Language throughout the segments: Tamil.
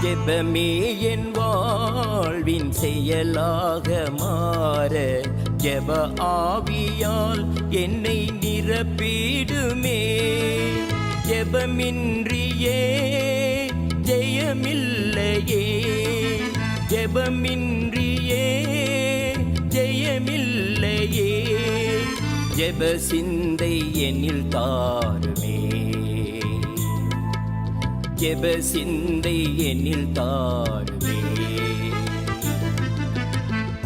ஜெபமே என் வாழ்வின் செயலாக மாற ஜெப ஆவியால் என்னை நிரப்பிடுமே. ஜெபமின்றியே ஜெயமில்லையே, ஜெபமின்றியே ஜெயமில்லையே. ஜெப சிந்தை என்னில் தாருமே, ஜெப சிந்தை என்னில் தாருமே.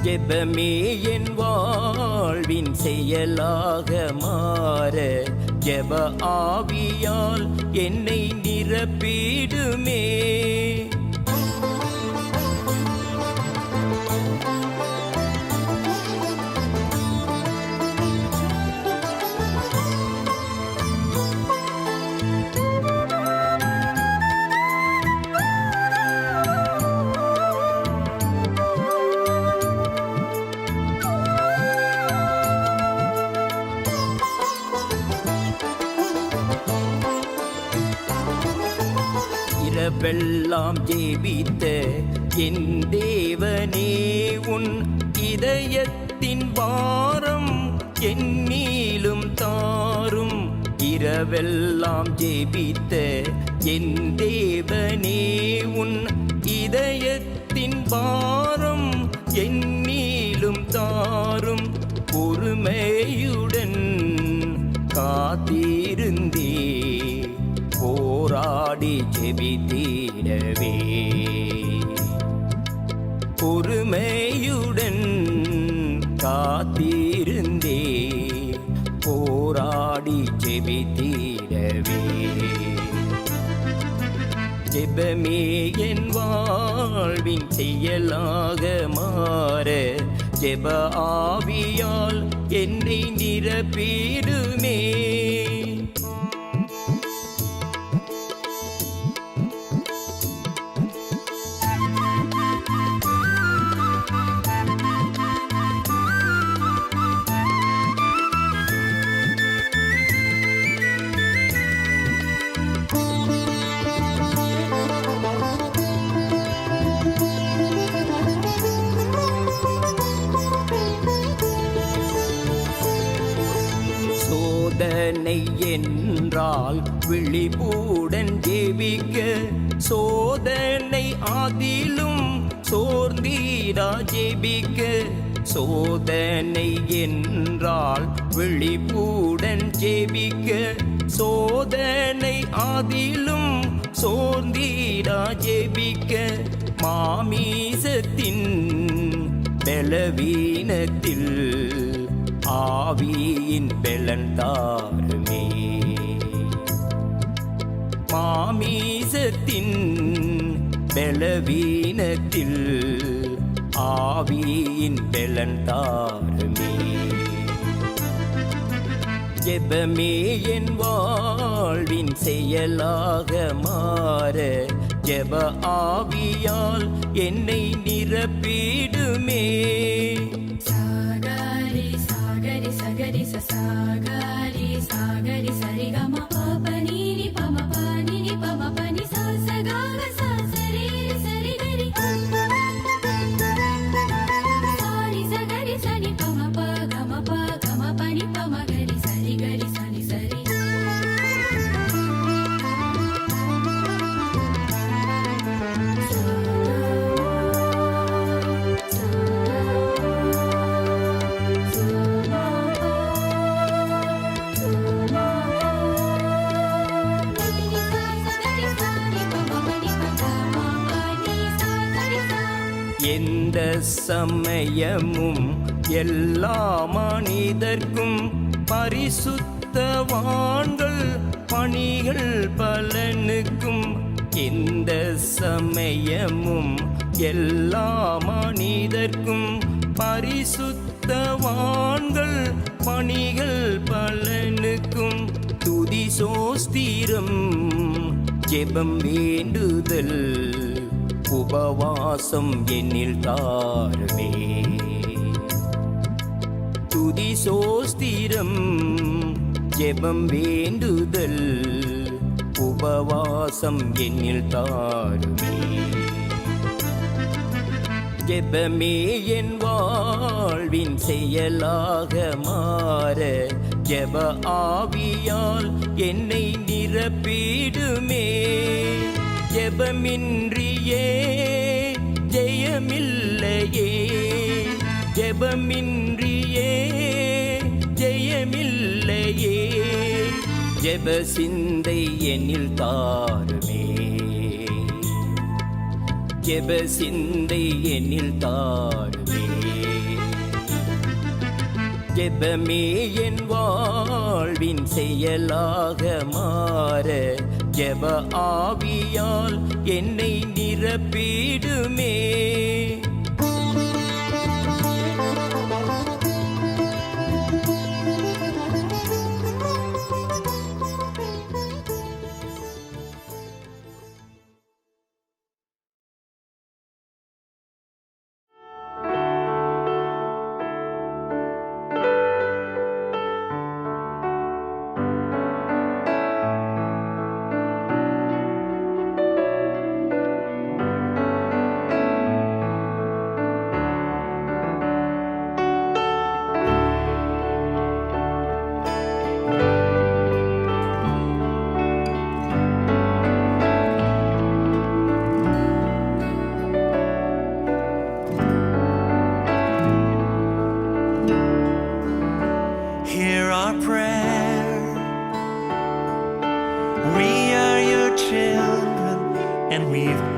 ஜெபமே என் வாழ்வின் செயலாக மாற ஜெப ஆவியால் என்னை நிரப்பிடுமே. இரவெல்லாம் ஜெபித்த என் தேவனே, உன் இதயத்தின் பாரம் என்னிலும் தாரும். இரவெல்லாம் ஜெபித்த என் தேவனே, உன் இதயத்தின் பாரம் என்னிலும் தாரும். பொறுமையுடன் காத்திருந்தே போராடி ஜெபித்திடவே. பொறுமையுடன் காத்திருந்தே போராடி ஜெபித்திடவே. ஜெபமே என் வாழ்வின் செயலாக மாற ஜெப ஆவியால் என்னை நிரப்பிடுமே. சோதனை என்றால் விழிப்புடன் ஜெபிக்க, சோதனை ஆதிலும் சோர்ந்தீரா ஜெபிக்க. சோதனை என்றால் விழிப்புடன் ஜெபிக்க, சோதனை ஆதிலும் சோர்ந்தீரா ஜெபிக்க. மாமிசத்தின் பலவீனத்தில் ஆவியின் பலன் தாருமே. மாமிசத்தின் பலவீனத்தில் ஆவியின் பலன் தாருமே. ஜெபமே என் வாழ்வின் செயலாக மாற ஜெப ஆவியால் என்னை நிரப்பிடுமே. சாகரி சாகரி சகரி சாகரி சாகரி சரிகம பாபனி நி பம பனி நி பம பனி சகக சரி சரிகரி சாரி சகரி சனி பம கம பனி பம கரி சரிகரி சனி சரி. எந்த சமயமும் எல்லா மனிதர்க்கும் பரிசுத்தவான்கள் பணிகள் பலனுக்கும். எந்த சமயமும் எல்லா மனிதர்க்கும் பரிசுத்தவான்கள் பணிகள் பலனுக்கும். துதி சோஸ்திரம் ஜெபம் வேண்டுதல் உபவாசம் என்னில் தாருமே. துதி சோஸ்திரம் ஜெபம் வேண்டுதல் உபவாசம் என்னில் தாருமே. ஜெபமே என் வாழ்வின் செயலாக மாற ஜெப ஆவியால் என்னை நிரப்பிடுமே. ஜெபமின்றியே ஜெயமில்லையே, ஜெபமின்றியே ஜெயமில்லையே. ஜெப சிந்தை என்னில் தாருமே, ஜெப சிந்தை என்னில் தாருமே. ஜெபமே என் வாழ்வின் செயலாக மாற ஜெப ஆவியால் என்னை நிரப்பிடுமே.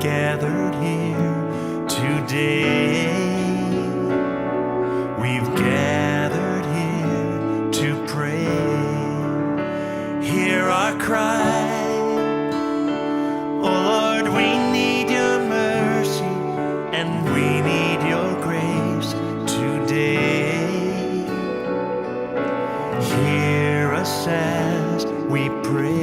Gathered here today, we've gathered here to pray. Hear our cry, oh Lord, we need your mercy and we need your grace today. Hear us as we pray.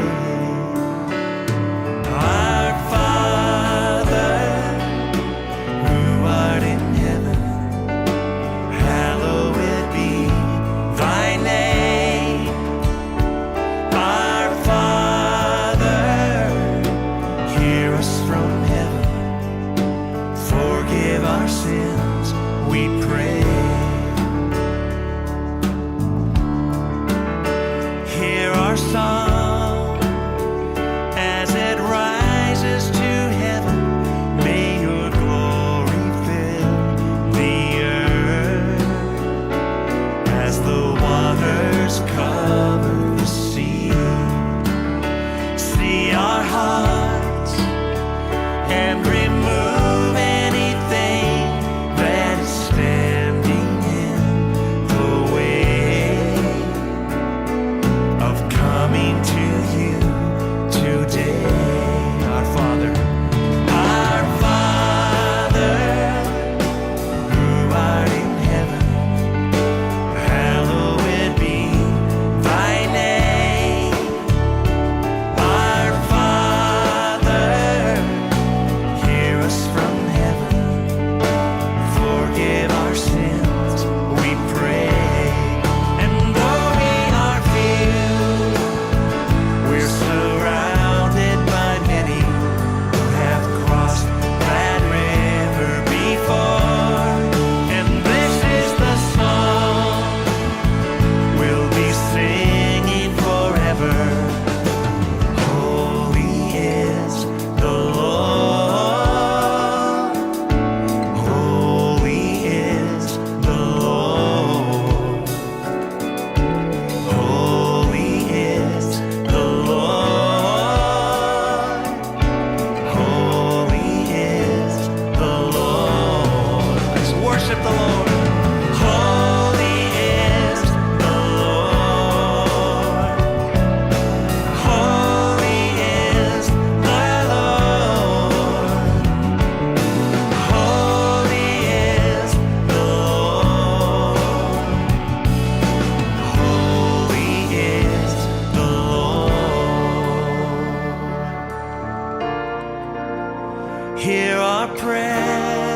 prayer.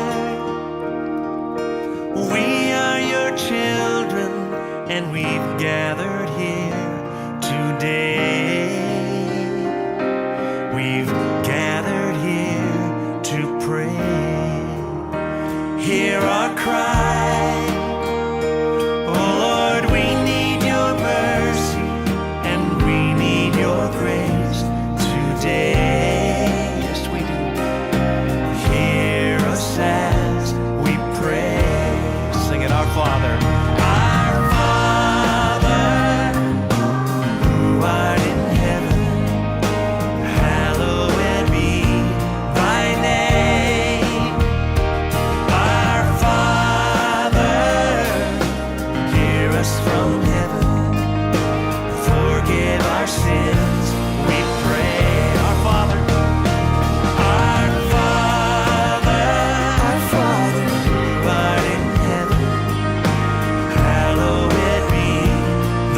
We are your children, and we've gathered here today. We've gathered here to pray. Hear our cry. Oh Lord, we need your mercy, and we need your grace today. Yes, we do. Hear us as we pray. Sing it, our Father. Our Father, who art in heaven, hallowed be thy name. Our Father, hear us from heaven, forgive our sins, we pray. Our Father, our Father, who art in heaven, hallowed be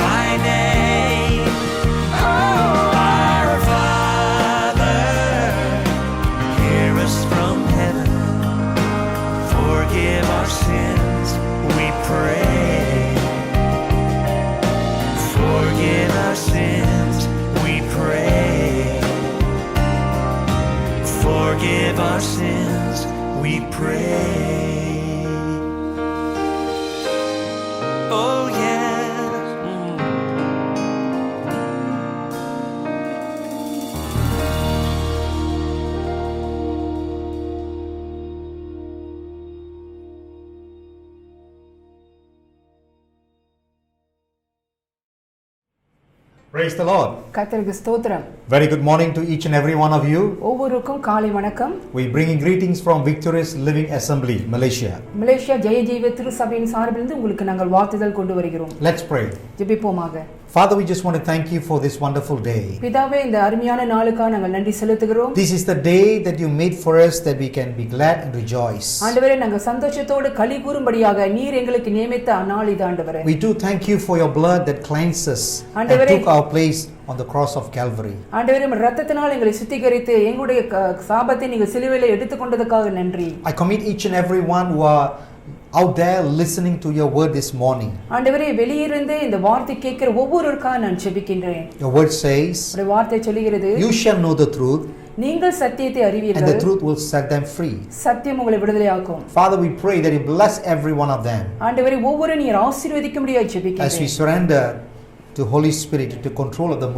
thy name. Our Father, hear us from heaven, forgive our sins, we pray. Forgive our sins, we pray. Forgive our sins, we pray. Oh yes. Praise the Lord. கர்த்தருக்கு ஸ்தோத்திரம். Very good morning to each and every one of you. ஒவ்வொருவருக்கும் காலை வணக்கம். We bringing greetings from Victorious Living Assembly, Malaysia. Malaysia ஜெய ஜீவ திருச்சபையின் சார்பிலிருந்து உங்களுக்கு நாங்கள் வாழ்த்துதல் கொண்டு வருகிறோம். Let's pray. ஜெபிப்போமாக. Father, we just want to thank you for this wonderful day. பிதாவே, இந்த அருமையான நாளுக்காக நாங்கள் நன்றி செலுத்துகிறோம். This is the day that you made for us that we can be glad and rejoice. ஆண்டவரே, நாங்கள் சந்தோஷத்தோடு களி கூறும்படியாக நீர் எங்களுக்கு நியமித்த நாள் இது ஆண்டவரே. We do thank you for your blood that cleanses and took our place on the cross of Calvary. ஆண்டவரே, உம்முடைய இரத்தத்தினால் எங்களை சுத்திகரித்து எங்களுடைய சாபத்தை நீங்கள் சிலுவையிலே எடுத்துக்கொண்டதற்காக நன்றி. I commit each and every one who are out there listening to your word this morning. ஆண்டவரே, வெளியிருந்து இந்த வார்த்தை கேட்கிற ஒவ்வொருவருக்காக நான் ஜெபிக்கின்றேன். Your word says, உம்முடைய வார்த்தை சொல்கிறது, you shall know the truth, நீங்கள் சத்தியத்தை and அறிவீர்கள், the truth will set them free. சத்தியம் உங்களை விடுதலையாக்கும். Father, we pray that you bless every one of them ஆண்டவரே, ஒவ்வொரு நீர் ஆசீர்வதிக்கும்படியாக as we ஜெபிக்கிறேன். surrender to Holy Spirit to control of the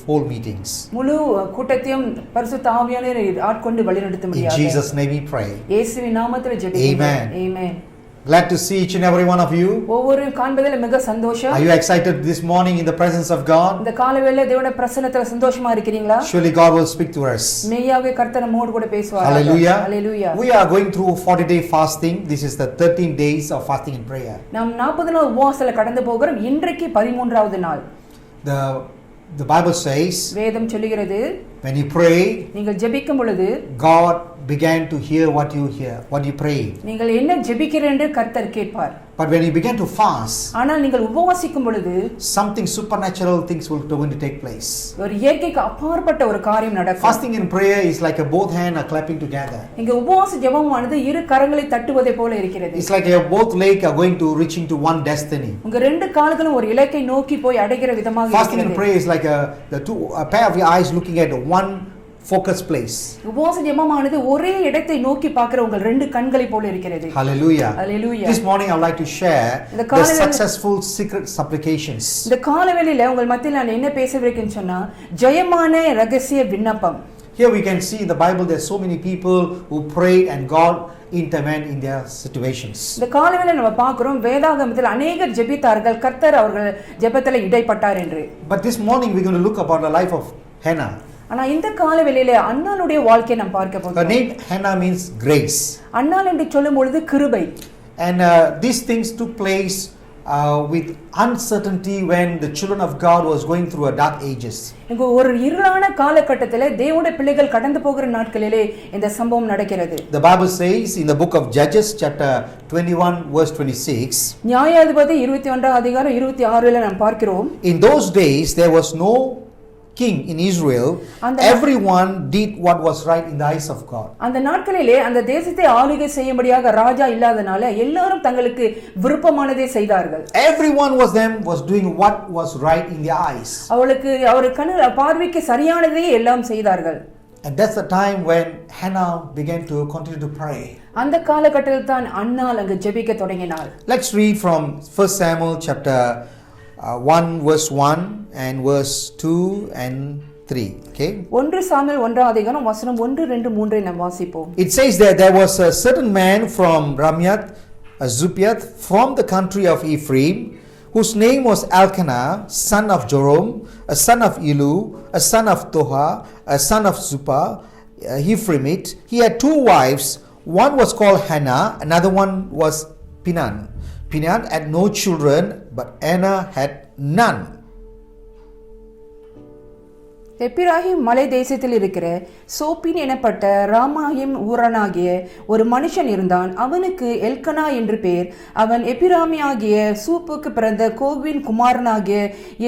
whole meetings. முழு கூட்டத்தையும் பரிசுத்த ஆவியானவரே ஆட்கொண்டு In வழிநடத்தும்படியாக Jesus' name we pray. இயேசுவின் நாமத்தில் ஜெபிக்கிறேன். Amen. Amen. Glad to see each and every one of you. ஒவ்வொரு காண்பதில் மிக சந்தோஷம். Are you excited this morning in the presence of God? இந்த காலைவேளை தேவனுடைய பிரசன்னத்துல சந்தோஷமா இருக்கிறீங்களா? Surely God will speak to us. மெய்யாவே கர்த்தர் நம்மோடு கூட பேசுவார். Hallelujah. Hallelujah. We are going through 40-day fasting. This is the 13 days of fasting and prayer. நாம் 40 நாள் உபவாசத்துல கடந்து போகிறோம். இன்றைக்கு 13வது நாள். The Bible says, வேதம் சொல்லுகிறது, when you pray, நீங்கள் ஜெபிக்கும் பொழுது God began to hear what you pray. நீங்கள் என்ன ஜெபிக்கிறீர்கள் என்று கர்த்தர் கேட்பார். But when you begin to fast, ஆனால் நீங்கள் உபவாசிக்கும் பொழுது something supernatural things will going to take place. ஒரு இயற்கைக்கு அப்பாற்பட்ட ஒரு காரியம் நடக்கும். Fasting and prayer is like a both hands are clapping together. இங்க உபவாச ஜெபமானது இரு கரங்களை தட்டுவதை போல இருக்கிறது. It's like your both legs are going to reaching to one destiny. உங்க ரெண்டு கால்களும் ஒரு இலக்கை நோக்கி போய் அடைகிற விதமாக Fasting and இருக்கிறது. prayer is like a pair of your eyes looking at one focus place. உபவாச ஜெபமானது ஒரே இடத்தை நோக்கி பார்க்கிற உங்கள் ரெண்டு கண்களை போல இருக்கிறது. Hallelujah. Hallelujah. This morning I would like to share இந்த the காலைவேளை- successful secret supplications. இந்த காலவேளையில உங்கள் மத்தியில் நான் என்ன பேசவிருக்கேன்னு சொன்னா, ஜெயமான ரகசிய விண்ணப்பம். Here we can see in the Bible there's so many people who prayed and God intervened in their situations. இந்த காலவேளை நம்ம பார்க்கிறோம், வேதாகமத்தில் அநேகர் ஜெபித்தார்கள், கர்த்தர் அவர்கள் ஜெபத்தில் இடைப்பட்டார் என்று. But this morning we're going to look about the life of Hannah. ஆனா இந்த காலவேளையில அன்னாளுடைய வாழ்க்கையை நாம் பார்க்க Her போகிறோம். name Hannah means grace. அன்னாள் என்று சொல்லும் பொழுது கிருபை. And these things took place with uncertainty when the children of God was going through a dark ages. இங்க ஒரு இருளான காலகட்டத்திலே தேவனுடைய பிள்ளைகள் கடந்து போகிற நாட்களிலே இந்த சம்பவம் நடக்கிறது. The Bible says in the book of Judges chapter 21 verse 26. நியாயாதிபதி 21 அதிகாரம் 26ல நாம் பார்க்கிறோம். In those days there was no king in Israel, everyone did what was right in the eyes of God. அந்த நாட்களிலே அந்த தேசத்தை ஆளுகை செய்யும்படியாக ராஜா இல்லாதனால எல்லாரும் தங்களுக்கு விருப்பமானதை செய்தார்கள். Everyone was doing what was right in their eyes. அவளுக்கு அவர் கண்ணு பார்வைக்கு சரியானதை எல்லாம் செய்தார்கள். And that's the time when Hannah began to continue to pray. அந்த காலகட்டத்தில் தான் அன்னாள் அங்கு ஜெபிக்க தொடங்கினாள். Let's read from 1 Samuel chapter 1 verse 1 and verse 2 and 3. Okay? 1 Samuel 1ஆம் அதிகாரம் வசனம் 1 2 3 நாம் வாசிப்போம். It says that there was a certain man from Ramath, Zupiath, from the country of Ephraim, whose name was Elkanah, son of Joram, a son of Elu, a son of Toha, a son of Zupa, Ephraimite. He had two wives. One was called Hannah, another one was Pinan. Pinan had no children, but Anna had none. Ephraim மலை தேசத்தில் இருக்கிற சோப்பின் எனப்பட்ட ராமாயிம் ஊரனாகிய ஒரு மனுஷன் இருந்தான். அவனுக்கு எல்கனா என்று பேர். அவன் எப்பிராமியாகிய சூப்புக்கு பிறந்த கோவின் குமாரனாகிய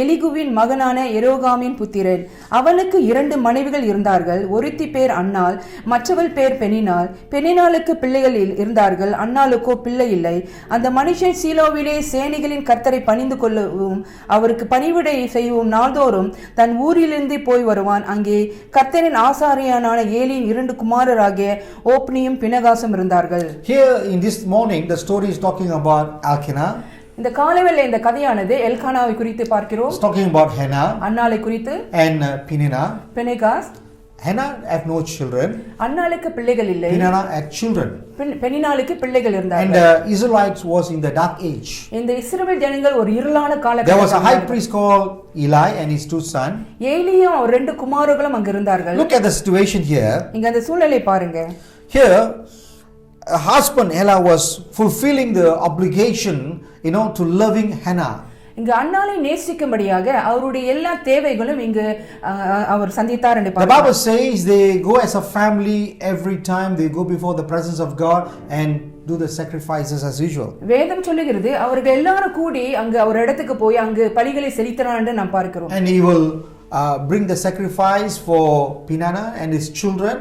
எலிகுவின் மகனான எரோகாமின் புத்திரன். அவனுக்கு 2 மனைவிகள் இருந்தார்கள். ஒருத்தி பேர் அன்னாள், மற்றவள் பேர் பெனினாள். பெனினாளுக்கு பிள்ளைகள் இருந்தார்கள், அன்னாளுக்கோ பிள்ளை இல்லை. அந்த மனுஷன் சீலோவிலே சேனைகளின் கர்த்தரை பணிந்து கொள்ளவும் அவருக்கு பணிவிடை செய்யவும் நாள்தோறும் தன் ஊரிலிருந்து போய் வருவான். அங்கே கர்த்தரின் ஆசாரியனான ஏலியின் 2 குமாரராகிய ஓப்னியும் பினகாசும் இருந்தார்கள். Here in this morning the story is talking about Elkanah. இந்த காலைவேளை இந்த கதையானது எல்கானாவை குறித்து பார்க்கிறோம். It's talking about Hannah அன்னாளை குறித்து. and Peninnah. பினகாஸ். Hannah had no children. அன்னாளுக்கு பிள்ளைகள் இல்லை. Peninnah had children. பெனினாளுக்கு பிள்ளைகள் And இருந்தார்கள். the Israelites was in the dark age. இந்த இஸ்ரவேல் ஜனங்கள் ஒரு இருளான There was a காலகட்டத்தில் high priest called Eli and his 2 sons. ஏலியும் 2 குமாரர்களும் அங்க இருந்தார்கள். Look at the situation here. இங்க அந்த சூழலை பாருங்க. Here, a husband Eli was fulfilling the obligation, to loving Hannah. இங்க அன்னாளை நேசிக்கும்படியாக அவருடைய எல்லா தேவைகளும் இங்கு அவர் சந்தித்தார் என்று The பார்க்கிறோம். Bible says they go as a family every time they go before the presence of God and do the sacrifices as usual. வேதம் சொல்லுகிறது அவர்கள் எல்லாரும் கூடி அங்கு ஒரு இடத்துக்கு போய் அங்கு பலிகளை செலுத்தினார் என்று நாம் பார்க்கிறோம். And he will bring the sacrifice for Peninnah and his children.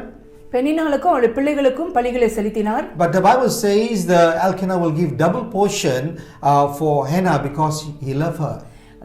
பெனினாளுக்கும் அவருடைய பிள்ளைகளுக்கும் பலிகளை செலுத்தினார். But the Bible says the Elkanah will give double portion for Hannah because he loved her.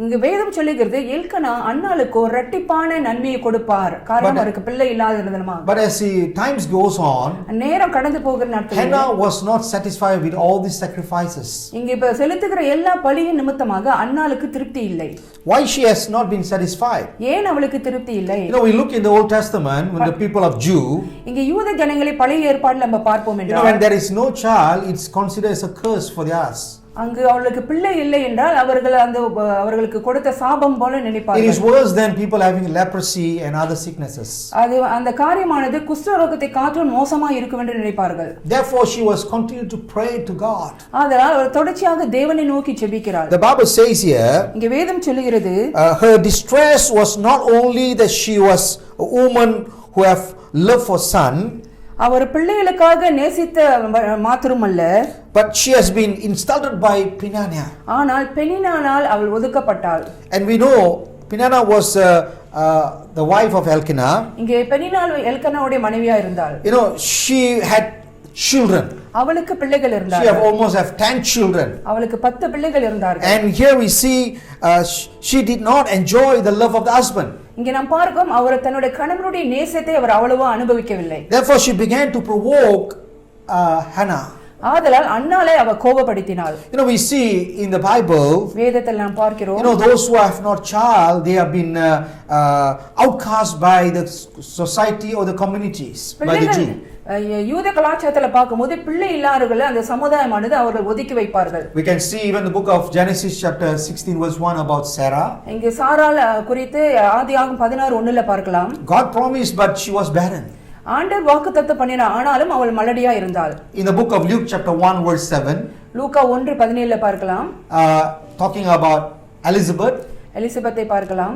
இங்கு வேதம் சொல்லுகிறது எல்கனா அன்னாளுக்கு இரட்டிப்பான நன்மையை கொடுப்பார். காரணம் அவருக்கு பிள்ளை இல்லாததுனால. But as times goes on, நேரம் கடந்து போகிற நாட்களில் Hannah was not satisfied with all these sacrifices. இங்க இப்ப செலுத்துகிற எல்லா பலியின் நிமித்தமாக அன்னாளுக்கு திருப்தி இல்லை. Why she has not been satisfied? ஏன் அவளுக்கு திருப்தி இல்லை? We look in the Old Testament when the people of Jew, இங்க யூத ஜனங்களை பழைய ஏற்பாட்டில் நம்ம பார்ப்போம் என்றால் when there is no child, it's considered as a curse for theirs. அங்கு அவளுக்கு பிள்ளை இல்லை என்றால் அவர்களுக்கு கொடுத்த சாபம் போல It is நினைப்பார்கள். worse than people having leprosy and other sicknesses. அது அந்த காரியமானது குஷ்டரோகத்தை காற்றும் மோசமா இருக்கும் என்று நினைப்பார்கள். Therefore she was continuing to pray to God. அதனால் அவர் தொடர்ச்சியாக தேவனை நோக்கி ஜெபிக்கிறார். The Bible says here, இங்க வேதம் சொல்லுகிறது her distress was not only that she was a woman who have love for son, அவர் பிள்ளைகளுக்காக நேசித்த மாத்திரமல்ல, but she has been insulted by Peninnah. ஆனால் பெனினானால் அவள் ஒதுக்கப்பட்டாள். And we know Peninnah was the wife of Elkanah. இங்கே பெனினாள் எல்கனாவுடைய மனைவியா இருந்தாள். She had children. அவளுக்கு பிள்ளைகள் She இருந்தார்கள். almost have 10 children. அவளுக்கு 10 பிள்ளைகள் இருந்தார்கள். And here we see she did not enjoy the love of the husband. இங்கே நாம் பார்க்கிறோம் அவர் தன்னுடைய கணவனுடைய நேசத்தை அவர் அவ்வளவா அனுபவிக்கவில்லை. Therefore she began to provoke Hannah. ஆதலால் அன்னாளை அவ கோபப்படுத்தினாள். We see in the Bible, வேதத்தில் நாம் பார்க்கிறோம் those who have not child, they have been outcast by the society or the communities, by the Jew. யூத கலாச்சாரத்துல பார்க்கும்போது பிள்ளை இல்லாதவர்கள் அந்த சமுதாயமானது அவர்கள் ஒதுக்கி வைப்பார்கள். We can see even the book of Genesis chapter 16 verse 1 about Sarah. இங்கே சாராள் குறித்து ஆதியாகமம் 16:1ல பார்க்கலாம். God promised but she was barren. ஆண்டவர் வாக்குத்தத்தம் பண்ணினார், ஆனாலும் அவள் மலடியா இருந்தாள். In the book of Luke chapter 1 verse 7, லூக்கா 1:17ல பார்க்கலாம். talking about Elizabeth. எலிசபெத்தை பார்க்கலாம்.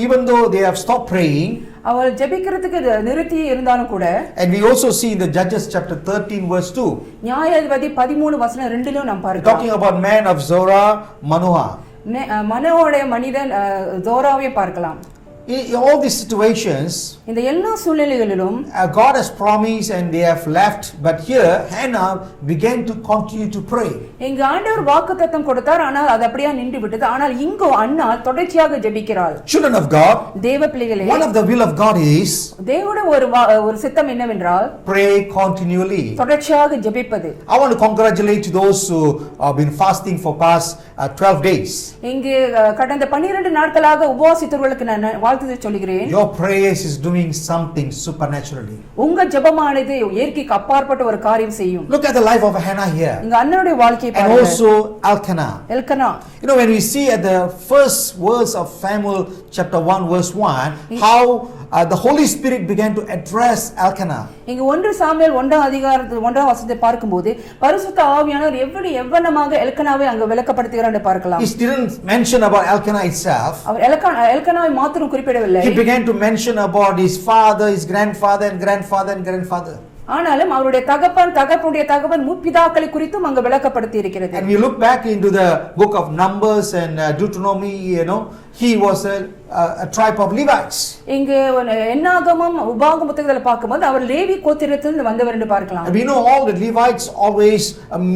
Even though they have stopped praying, அவள் ஜெபிக்கிறதுக்கு நிறுத்தி இருந்தாலும் கூட, and we also see in the Judges chapter 13 verse 2, நியாயாதிபதி 13:2லும் நாம் பார்க்கலாம். talking about man of Zorah, Manoah. மனோடைய மனிதன் ஜோராவை பார்க்கலாம். in all these situations, இந்த எல்லா சூழ்நிலைகளிலும் God has promised and they have left. But here, Hannah began to continue to pray. இங்க ஆண்டவர் வாக்குத்தத்தம் கொடுத்தார், ஆனால் அது அப்படியே நின்று விட்டது. ஆனால் இங்கோ அண்ணா தொடர்ச்சியாக ஜெபிக்கிறாள். Children of God, தேவ பிள்ளைகளே, one of the will of God is தேவனுடைய ஒரு சித்தம் என்னவென்றால் pray continually. தொடர்ச்சியாக ஜெபிப்பது. I want to congratulate those who have been fasting for past 12 days. இங்கே கடந்த 12 நாட்களாக உபவாசித்தவர்களுக்கு நான் வாழ்த்து சொல்கிறேன். Your prayers is doing something supernaturally. உங்க ஜெபமானது இயற்கைக்கு அப்பாற்பட்ட ஒரு காரியம் செய்யும். Look at the life of Hannah here. இங்க அண்ணனுடைய வாழ்க்கையை And பாருங்க. also Elkanah. எல்கனா. You know, when we see at the first verse of Samuel chapter 1 verse 1, how the Holy Spirit began to address Elkanah. இங்க 1 சாமுவேல் 1ஆம் அதிகாரத்தில் 1ஆம் வசனத்தை பார்க்கும்போது பரிசுத்த ஆவியானவர் எவ்வளமாக எல்கனாவை அங்க விளக்கப்படுத்துகிறார் என்று பார்க்கலாம். He didn't mention about Elkanah itself. அவர் எல்கனாவை மாத்திரம் குறிப்பிடவில்லை. He began to mention about his father, his grandfather and grandfather and grandfather. ஆனாலும் அவருடைய தகப்பனுடைய முற்பிதாக்களை குறித்தும் அங்க விளக்கப்படுத்தி இருக்கிறது. And we look back into the book of Numbers and Deuteronomy, he was a tribe of Levites. இங்கே என்னாகமம் உபாகம புத்தகத்துல பார்க்கும்போது அவர் லேவி கோத்திரத்திலிருந்து வந்தவர் என்று பார்க்கலாம். And we know all the Levites always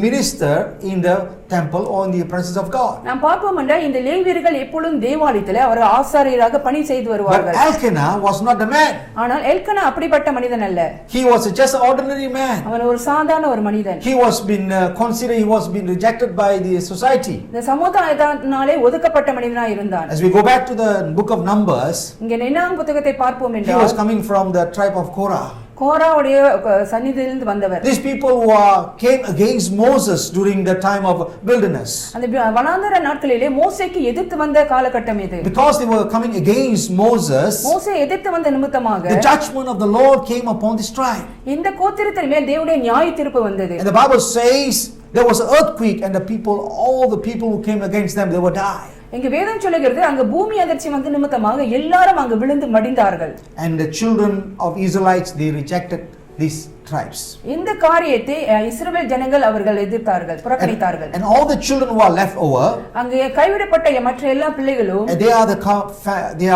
minister in the temple or in the presence of God. நாம் பார்ப்போம் என்றால் இந்த லேவியர்கள் எப்பொழுதும் தேவாலயத்திலே அவர் ஆசாரியராக பணி செய்து வருவார்கள். But Elkanah was not the man. ஆனால் எல்கனா அப்படிப்பட்ட மனிதன் அல்ல. He was just an ordinary man. அவன் ஒரு சாதாரண ஒரு மனிதன். He was been considered, he was been rejected by the society. இந்த சமுதாயத்தினாலே ஒதுக்கப்பட்ட மனிதனாய் இருந்தான். As we go back to the book of Numbers, இங்கே என்னாகம புத்தகத்தை பார்ப்போம் he என்றால் was coming from the tribe of Korah. கோராவுடைய சந்நிதியிலிருந்து வந்தவர். These people who came against Moses during the time of wilderness. அந்த வனாந்தர நாட்களிலே மோசேக்கு எதிர்த்து வந்த காலகட்டம் இது. Because they were coming against Moses, மோசே எதிர்த்து வந்த நிமித்தமாக the judgment of the Lord came upon this tribe. இந்த கோத்திரத்தின் மேல் தேவனுடைய நியாய தீர்ப்பு வந்தது. And the Bible says there was an earthquake and all the people who came against them, they were died. இங்க வேதம் சொல்லுகிறது அங்க பூமி அதிர்ச்சி வந்த நிமித்தமாக எல்லாரும் அங்க விழுந்து மடிந்தார்கள். And the children of Israelites, they rejected these tribes. இந்த காரியத்தை இஸ்ரவேல் ஜனங்கள் அவர்கள் எதிர்த்தார்கள், புறக்கணித்தார்கள். And all the children who are left over, அங்க கைவிடப்பட்ட மற்ற எல்லா பிள்ளைகளும் they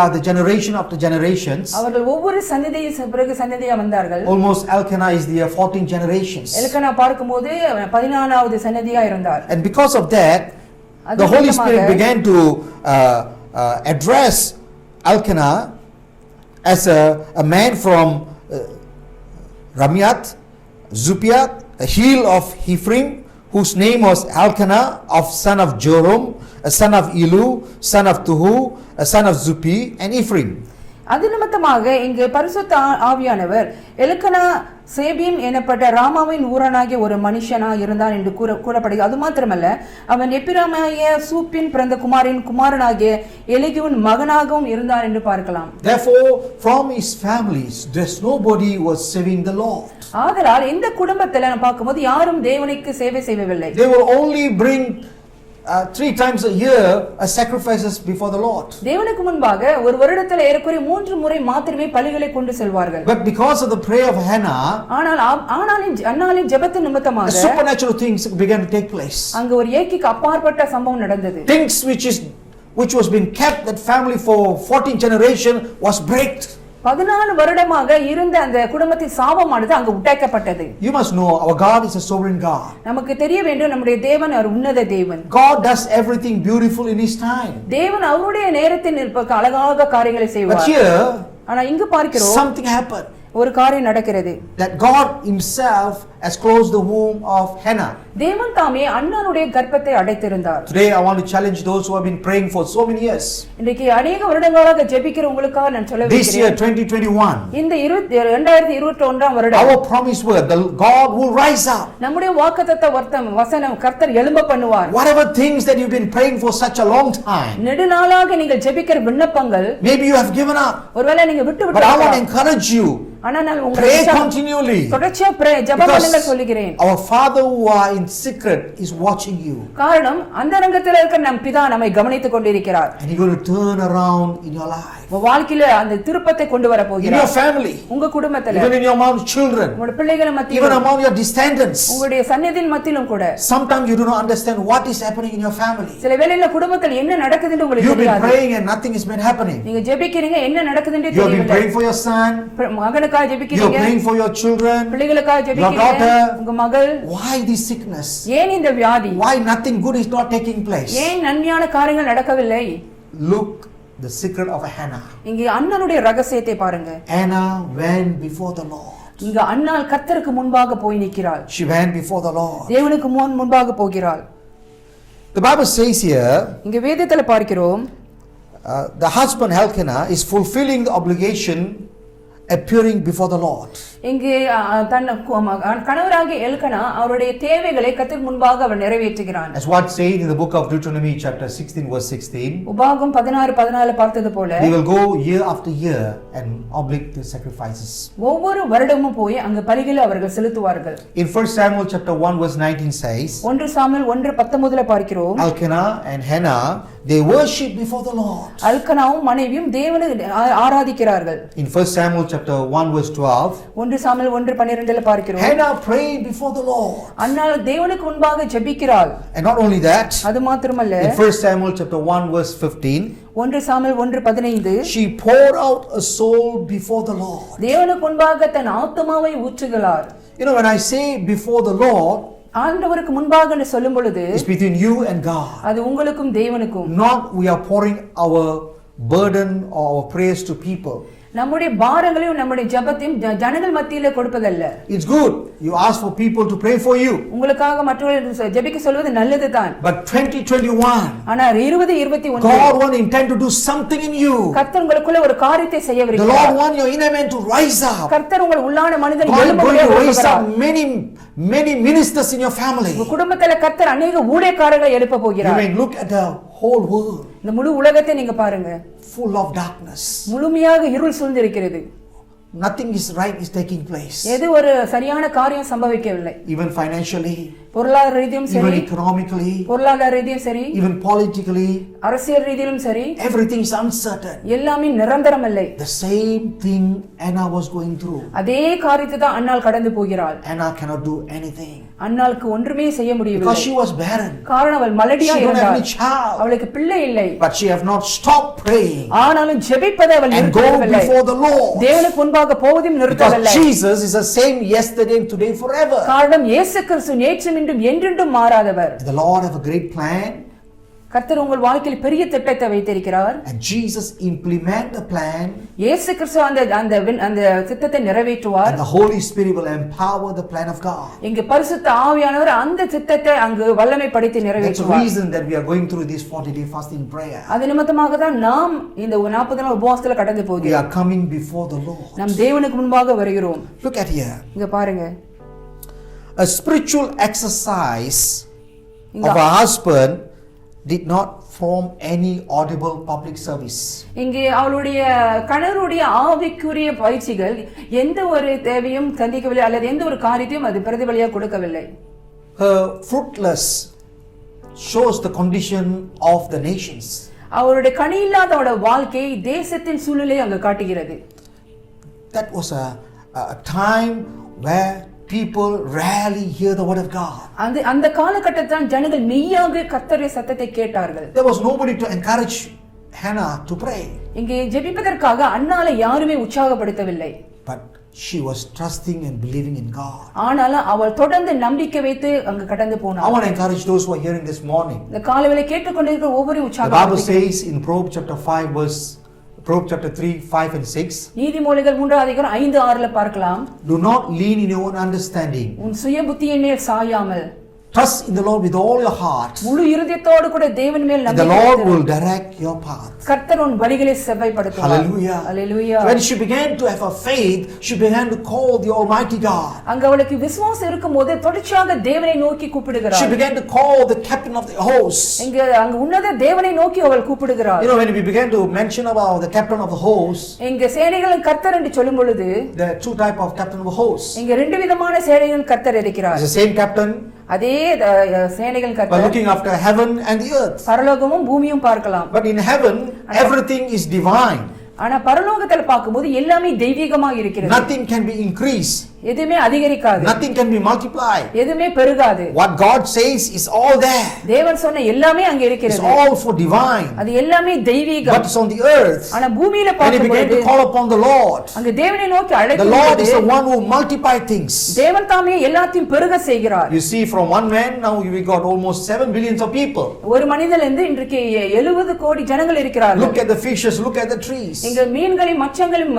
are the generation after generations. அவர்கள் ஒவ்வொரு பிறகு சந்ததியா வந்தார்கள். Almost Elkanah is the 14 generations. எல்கனா பார்க்கும்போது 14வது சந்ததியா இருந்தார். And because of that, the Holy Spirit began to address Elkanah as a man from Ramiath, Zupiath, a hill of Ephraim, whose name was Elkanah, of son of Joram, a son of Elu, son of Tuhu, a son of Zupi, and Ephraim. அது நிமித்தமாக இங்கு பரிசுத்த ஆவியானவர் எல்கனா சேபீம் எனப்பட்ட ராமாவின் ஊரனாகிய ஒரு மனுஷனா இருந்தான் என்று கூறப்படுகிறது. அது மாத்திரமல்ல, அவன் எப்பிராமாகிய சூப்பின் பிறந்த குமாரனாகிய எலிகுவின் மகனாகவும் இருந்தான் என்று பார்க்கலாம். Therefore, from his families, there's nobody who was serving the Lord. ஆதலால் இந்த குடும்பத்தில் நாம் பார்க்கும்போது யாரும் தேவனுக்கு சேவை செய்யவில்லை. They will only bring 3 times a year as sacrifices before the Lord. தேவனுக்கு முன்பாக ஒரு வருடத்தில் ஏறக்குறைய 3 முறை மாத்திரமே பலிகளை கொண்டு செல்வார்கள். But because of the prayer of Hannah, அன்னாளின் ஜெபத்தின் நிமித்தமாக supernatural things began to take place. அங்க ஒரு ஏக்கிக்கு அப்பாற்பட்ட சம்பவம் நடந்தது. Things which was been kept that family for 14 generation was breaked. 14 வருடமாக இருந்த அந்த குடும்பத்தின் சாபமானது அங்கு உடைக்கப்பட்டது. You must know our God is a sovereign God. நமக்கு தெரிய வேண்டும் நம்முடைய தேவன் ஒரு உன்னத தேவன். God does everything beautiful in his time. தேவன் அவருடைய நேரத்தில் அழகாக காரியங்களை செய்வார். But here, ஆனா இங்கு பார்க்கிறோம் something happened. ஒரு காரியம் நடக்கிறது. That God himself has closed the womb of Hannah. தேவன் தாமே அன்னாளுடைய கர்ப்பத்தை அடைத்திருந்தார். Today I want to challenge those who have been praying for so many years. இன்றைக்கு अनेक வருடங்களாக ஜெபிக்கிற உங்களுக்காக நான் சொல்ல This year 2021. இந்த 2021ஆம் வருடம் Our promise word, the God will rise up. நம்முடைய வாக்குத்தத்த வசனம் கர்த்தர் எழும்ப பண்ணுவார். Whatever things that you've been praying for such a long time. நெடுநாளாக நீங்கள் ஜெபிக்கிற விண்ணப்பங்கள் Maybe you have given up. ஒருவேளை நீங்க விட்டு But I want to encourage you. ஆனா நான் pray continually. தொடர்ச்சியா ஜெபம் பண்ணுங்க சொல்லுகிறேன். Our Father who are in secret is watching you. காரணம் அந்தரங்கத்தில் இருக்கிற நம் பிதா நம்மை கவனித்துக் கொண்டிருக்கிறார். And he's going to turn around in your life. உங்க வாழ்க்கையில அந்த திருப்பத்தை கொண்டு வர In your போகிறார். family, உங்க குடும்பத்துல, even in your among children, உங்களுடைய பிள்ளைகள் even மத்தியிலும், among your descendants. உங்களுடைய சந்நிதியின் மத்தியிலும் கூட Sometimes you do not understand what is happening in your family. சில வேளையில குடும்பத்தில் என்ன நடக்குதுன்னு உங்களுக்கு You've been தெரியாது. praying and nothing has been happening. நீங்க ஜெபிக்கிறீங்க, என்ன நடக்குதுன்னு You have been தெரியவில்லை. praying for your son, மகனுக்காக you are ஜெபிக்கிறீங்க, praying for your children. பிள்ளைகளுக்காக ஜெபிக்கிறீங்க, daughter. உங்க மகள். Why this sickness? ஏன் இந்த வியாதி? Why nothing good is not taking place? ஏன் நன்மையான காரியங்கள் நடக்கவில்லை? Look, the secret of Hannah. இங்கே அண்ணனுடைய ரகசியத்தை பாருங்க. Hannah went before the Lord. இங்க அண்ணாள் கர்த்தருக்கு முன்பாக போய் நிற்கிறாள். She went before the Lord. தேவனுக்கு முன்பாக போகிறாள். The Bible says here, இங்க வேதத்துல பார்க்கிறோம், the husband Elkanah is fulfilling the obligation appearing before the Lord. இங்கே தன் கணவராகிய எல்கனா அவருடைய தேவைகளை கர்த்தருக்கு முன்பாக அவர் நிறைவேற்றுகிறான். As what said in the book of Deuteronomy chapter 16 verse 16, உபாகம் 16:14 பார்த்தது போல they will go year after year and oblate the sacrifices. ஒவ்வொரு வருடமும் போய் அங்க பலிகளை அவர்கள் செலுத்துவார்கள். In 1 Samuel chapter 1 verse 19 says, 1 Samuel 1:19 பார்க்கிறோம், Elkanah and Hannah, they worship before the Lord. எல்கனாவும் மனைவியும் தேவனை ஆராதிக்கிறார்கள். In 1 Samuel chapter 1 verse 12, 1 Samuel 1:12 பார்க்கிறோம், Hannah prayed before the Lord. அன்னாள் தேவனுக்கு முன்பாக ஜெபிக்கிறாள். And not only that, அது மாத்திரமல்ல, in 1 Samuel chapter 1 verse 15, 1 Samuel 1:15 she poured out a soul before the Lord. தேவனுக்கு முன்பாக தன் ஆத்துமாவை ஊற்றுகிறார். You know, when I say before the Lord, ஆண்டவருக்கு முன்பாக என்று சொல்லும் பொழுது it's between you and God. அது உங்களுக்கும் தேவனுக்கும். Not we are pouring our burden or our prayers to people. நம்முடைய பாரங்களையும் நம்முடைய ஜெபத்தையும் ஜனங்கள் மத்தியிலே கொடுப்பதல்ல. It's good. You ask for people to pray for you. உங்களுக்காக மற்றவர்கள் ஜெபிக்க சொல்வது நல்லதுதான். But 2021, ஆனா 2021 God want intend to do something in you. கர்த்தர் உங்களுக்குள்ள ஒரு காரியத்தை செய்ய The Lord விரும்புகிறார். want your inner man to rise up. கர்த்தர் உங்கள் உள்ளான மனிதன் God is எழும்ப going to raise விரும்புகிறார். up many ministers in your family. உங்க குடும்பத்துல கர்த்தர் அநேக ஊழியக்காரர்களை எழுப்ப You போகிறார். may look at the whole world இந்த முழு உலகத்தை நீங்க பாருங்க, full of darkness. முழுமையாக இருள் சூழ்ந்திருக்கிறது. Nothing is right is taking place. எது ஒரு சரியான காரியம் சம்பவிக்கவில்லை. Even financially, பொருளாதார ரீதியும் even சரி, economically, பொருளாதார ரீதியும் சரி, even politically, அரசியல் ரீதியிலும் சரி, everything is uncertain. எல்லாமே நிரந்தரம் இல்லை. The same thing Anna was going through. அதே காரியத்தை தான் அன்னாள் கடந்து போகிறாள். Anna cannot do anything அன்னாளுக்கு ஒன்றுமே செய்ய because முடியவில்லை. she was barren. காரணம் அவள் மலடியா She don't have இருந்தாள். any child. அவளுக்கு பிள்ளை இல்லை. But she have not stopped praying ஆனாலும் ஜெபிப்பதை அவள் and go நிறுத்தவில்லை. before the Lord. தேவனுக்கு முன்பாக போவதும் நிறுத்தவில்லை. Because Jesus is the same yesterday, today, forever. காரணம் இயேசு கிறிஸ்து நேற்றும் இன்றும் என்றென்றும் மாறாதவர். The Lord have a great plan, கர்த்தர் உங்கள் வாழ்க்கையில் பெரிய திட்டத்தை வைத்திருக்கிறார். and Jesus implement the plan, இயேசு கிறிஸ்து அந்த திட்டத்தை நிறைவேற்றுவார். and the Holy Spirit will empower the plan of God. இங்கு பரிசுத்த ஆவியானவர் அந்த திட்டத்தை அங்கு வல்லமைப்படுத்தி That's the நிறைவேற்றுவார். reason that we are going through this 40-day fasting prayer. அது நிமித்தமாக தான் நாம் இந்த 40 நாள் உபவாசத்துல கடந்து We போகிறோம். are coming before the Lord. நாம் தேவனுக்கு முன்பாக வருகிறோம். Look at here. இங்க பாருங்க, A spiritual exercise இங்க of a husband did not form any audible public service. இங்கே அவளுடைய கணவருடைய ஆவிக்குரிய பயிற்சிகள் எந்த ஒரு தேவையும் சந்திக்கவில்லை அல்லது எந்த ஒரு காரியத்தையும் அது பிரதிபலியாக கொடுக்கவில்லை. Her fruitless shows the condition of the nations. அவருடைய கனி இல்லாதவட வாழ்க்கை தேசத்தின் சூழ்நிலை அங்கு காட்டுகிறது. That was a time where people rarely hear the word of God. அந்த காலகட்டத்தில் ஜனங்கள் மெய்யாக கர்த்தருடைய சத்தத்தை கேட்டார்கள். There was nobody to encourage Hannah to pray. இங்கே ஜெபிப்பதற்காக அன்னாளை யாருமே உற்சாகப்படுத்தவில்லை. But she was trusting and believing in God. ஆனாலும் அவள் தொடர்ந்து நம்பிக்கை வைத்து அங்கு கடந்து I போனாள். want to encourage those who are hearing this morning. இந்த காலைவேளை கேட்டுக்கொண்டிருக்கிற ஒவ்வொரு The Bible உற்சாகம் says in Proverbs chapter 3, 5 and 6, நீதிமொழிகள் 3:5-6 பார்க்கலாம். do not lean in your own understanding. உன் சுய புத்தியின் மேல் சாயாமல் Trust in the Lord with all your heart, முழு இருதயத்தோடு கூட தேவன் மேல் and the நம்பிக்கை Lord வைத்திரு. will direct your path. கர்த்தர் உன் வழிகளை செவ்வாய்ப்படுத்துவார். Hallelujah. Hallelujah. When she began to have a faith, she began to call the Almighty God. அங்க அவளுக்கு விசுவாசம் இருக்கும்போது தொடர்ச்சியாக தேவனை நோக்கி She கூப்பிடுகிறாள். began to call the captain of the host. அங்க உன்னத தேவனை நோக்கி அவள் கூப்பிடுகிறாள். You know, when we began to mention about the captain of the host, இங்க சேனைகளின் கர்த்தர் என்று சொல்லும் பொழுது there are two types of captain of the host. இங்க ரெண்டு விதமான சேனைகளின் கர்த்தர் இருக்கிறார். It's the same captain அதே சேனைகளின் by கர்த்தர் looking after heaven and the earth. பரலோகமும் பூமியும் பார்க்கலாம். But in heaven, everything is divine. ஆனா பரலோகத்துல பார்க்கும்போது எல்லாமே தெய்வீகமா இருக்கிறது. Nothing can be increased. எதுமே அதிகரிக்காது. Nothing can be multiplied. எதுமே பெருகாது. What God says is all there. தேவன் சொன்ன எல்லாமே அங்க It's இருக்கிறது. all for divine. அது எல்லாமே தெய்வீகம். But it's on the earth. ஆனா பூமியில When you begin பார்க்கும்போது to call upon the Lord, அங்க தேவனை நோக்கி the Lord அழைக்கும்போது is the one who multiplies things. தேவன் தாமே எல்லாத்தையும் பெருக செய்கிறார். You see, from one man, now we got almost 7 billions of people. ஒரு மனிதன்ல இருந்து இன்றைக்கு 70 கோடி ஜனங்கள் இருக்கிறார்கள். Look at the fishes, look at the trees. இங்க மீன்களையும் மச்சங்களையும்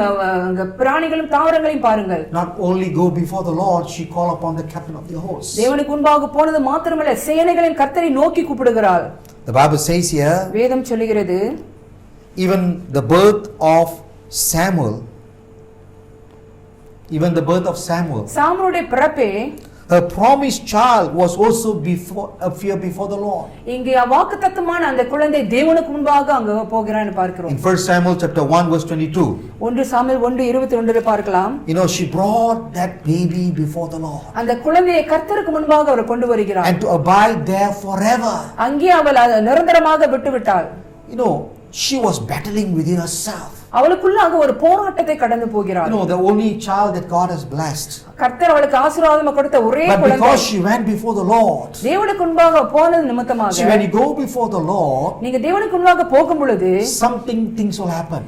அங்க பிராணிகளையும் தாவரங்களையும் பாருங்கள். Not only go before the Lord, she call upon the captain of the host. தேவனுக்கு முன்பாக போனது மாத்திரமல்ல, சேனைகளின் கர்த்தரை நோக்கி கூப்பிடுகிறாள். The Bible says here, வேதம் சொல்லுகிறது, even the birth of Samuel, சாமுவேலுடைய பிறப்பே, her promised child was also before appear before the Lord. இங்கே வாக்குத்தத்தமான அந்த குழந்தை தேவனுக்கு முன்பாக அங்க போகிறான்னு பார்க்கிறோம். In 1 Samuel chapter 1 verse 22. 1 Samuel 1:21 பார்க்கலாம். You know, she brought that baby before the Lord. அந்த குழந்தையை கர்த்தருக்கு முன்பாக அவர் கொண்டு வருகிறார். And to abide there forever. அங்கே அவள் நிரந்தரமாக விட்டுவிட்டாள். You know, she was battling within herself. அவளுக்குள்ளாக ஒரு போராட்டத்தை கடந்து போகிறாள். You know, the only child that God has blessed. கர்த்தர் அவளுக்கு ஆசீர்வாதம் கொடுத்த ஒரே But குழந்தை. because she went before the Lord. தேவனுக்கு முன்பாக போனது நிமித்தமாக. See, when you go before the Lord, நீங்க தேவனுக்கு முன்பாக போகும் பொழுது things will happen.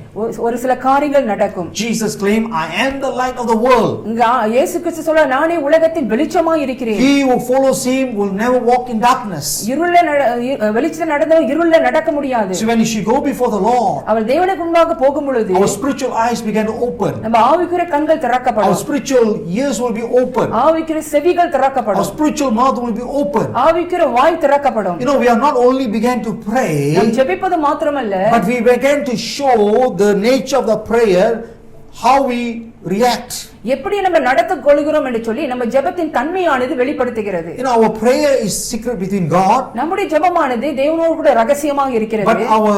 ஒரு சில காரியங்கள் நடக்கும். Jesus claimed, I am the light of the world. இங்க இயேசு கிறிஸ்து சொல்ல, நானே உலகத்தின் வெளிச்சமாய் இருக்கிறேன். He who follows him will never walk in darkness. வெளிச்சத்தில் நடந்தவன் இருளில் நடக்க முடியாது. So when she go before the Lord, அவள் தேவனுக்கு முன்பாக போகும் பொழுது our spiritual eyes began to open. நம்ம ஆவிக்குரிய கண்கள் திறக்கப்படும். Our spiritual ears will be open. ஆவிக்குரிய செவிகள் திறக்கப்படும். Our spiritual mouth will be open. ஆவிக்குரிய வாய் திறக்கப்படும். You know, we are not only began to pray, நாம் ஜெபிப்பது மாத்திரமல்ல, but we began to show the nature of the prayer, how we react. எப்படி நம்ம நடந்து கொள்கிறோம் என்று சொல்லி நம்ம ஜெபத்தின் தன்மையானது வெளிப்படுத்துகிறது. You know, our prayer is secret between God. நம்முடைய ஜெபமானது தேவனோடு கூட ரகசியமாக இருக்கிறது. But our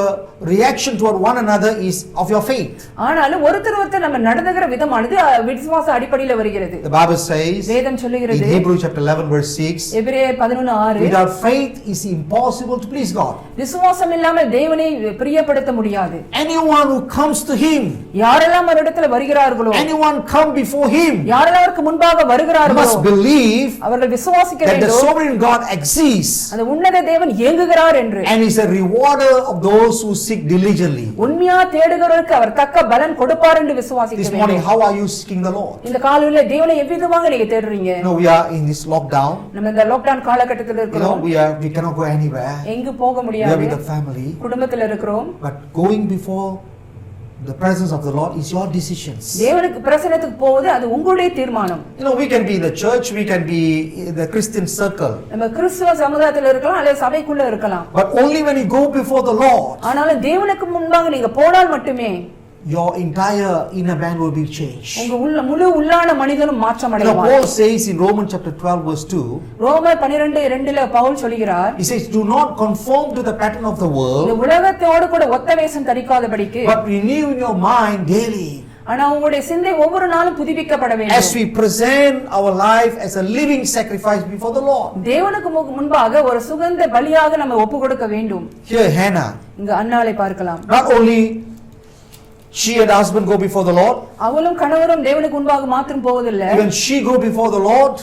reaction toward one another is of your faith. ஆனாலும் ஒருத்தர் நம்ம நடந்துகிற விதமானது விசுவாச அடிப்படையில் வருகிறது. The Bible says வேதம் சொல்லுகிறது, in Hebrews chapter 11 verse 6, எபிரேயர் 11:6, without faith is impossible to please God. விசுவாசம் இல்லாமல் தேவனை பிரியப்படுத்த முடியாது. Anyone who comes to him, யாரெல்லாம் அவரிடத்தில் வருகிறார்களோ, anyone come before him, யாரெல்லாம் அவருக்கு முன்பாக வருகிறார்களோ, must believe அவர்கள் விசுவாசிக்க that the வேண்டும் sovereign God exists அந்த உன்னத தேவன் இயங்குகிறார் என்று, and is a rewarder of those who seek diligently. உண்மையா தேடுகிறவருக்கு அவர் தக்க பலன் கொடுப்பார் என்று விசுவாசிக்க This morning, வேண்டும். how are you seeking the Lord? இந்த காலையில தேவனை எவ்விதமாக நீங்க தேடுறீங்க? You know, we are in this lockdown. நம்ம இந்த லாக்டவுன் காலகட்டத்தில் You know, இருக்கிறோம். we cannot go anywhere. எங்கு போக We are முடியாது. with the family. குடும்பத்தில் இருக்கிறோம். But going before the presence of the Lord is your decisions. தேவனுக்கு பிரசன்னத்துக்கு போவது அது உங்களுடைய தீர்மானம். You know, we can be in the church, we can be in the Christian circle. நம்ம கிறிஸ்துவ சமுதாயத்தில் இருக்கலாம் அல்லது சபைக்குள்ள இருக்கலாம். But only when you go before the Lord, ஆனாலும் தேவனுக்கு முன்பாக நீங்க போனால் மட்டுமே your entire inner man will be changed. உங்க முழு உள்ளான மனிதனும் மாற்றம் You know, அடைவார். Paul says in Romans chapter 12 verse 2, ரோமர் 12:2 பவுல் சொல்கிறார், he says, do not conform to the pattern of the இந்த world, உலகத்தோடு கூட ஒத்த வேஷம் தரிக்காதபடிக்கு, but renew in your mind daily. ஆனா உங்களுடைய சிந்தை ஒவ்வொரு நாளும் புதுப்பிக்கப்பட வேண்டும். As we present our life as a living sacrifice before the Lord. தேவனுக்கு முன்பாக ஒரு சுகந்த பலியாக நம்ம ஒப்பு கொடுக்க வேண்டும். Here Hannah, இங்க அன்னாளை பார்க்கலாம். not only she and husband go before the Lord, அவளும் கணவரும் தேவனுக்கு முன்பாக மாத்திரம் போவதில்லை, even she go before the Lord,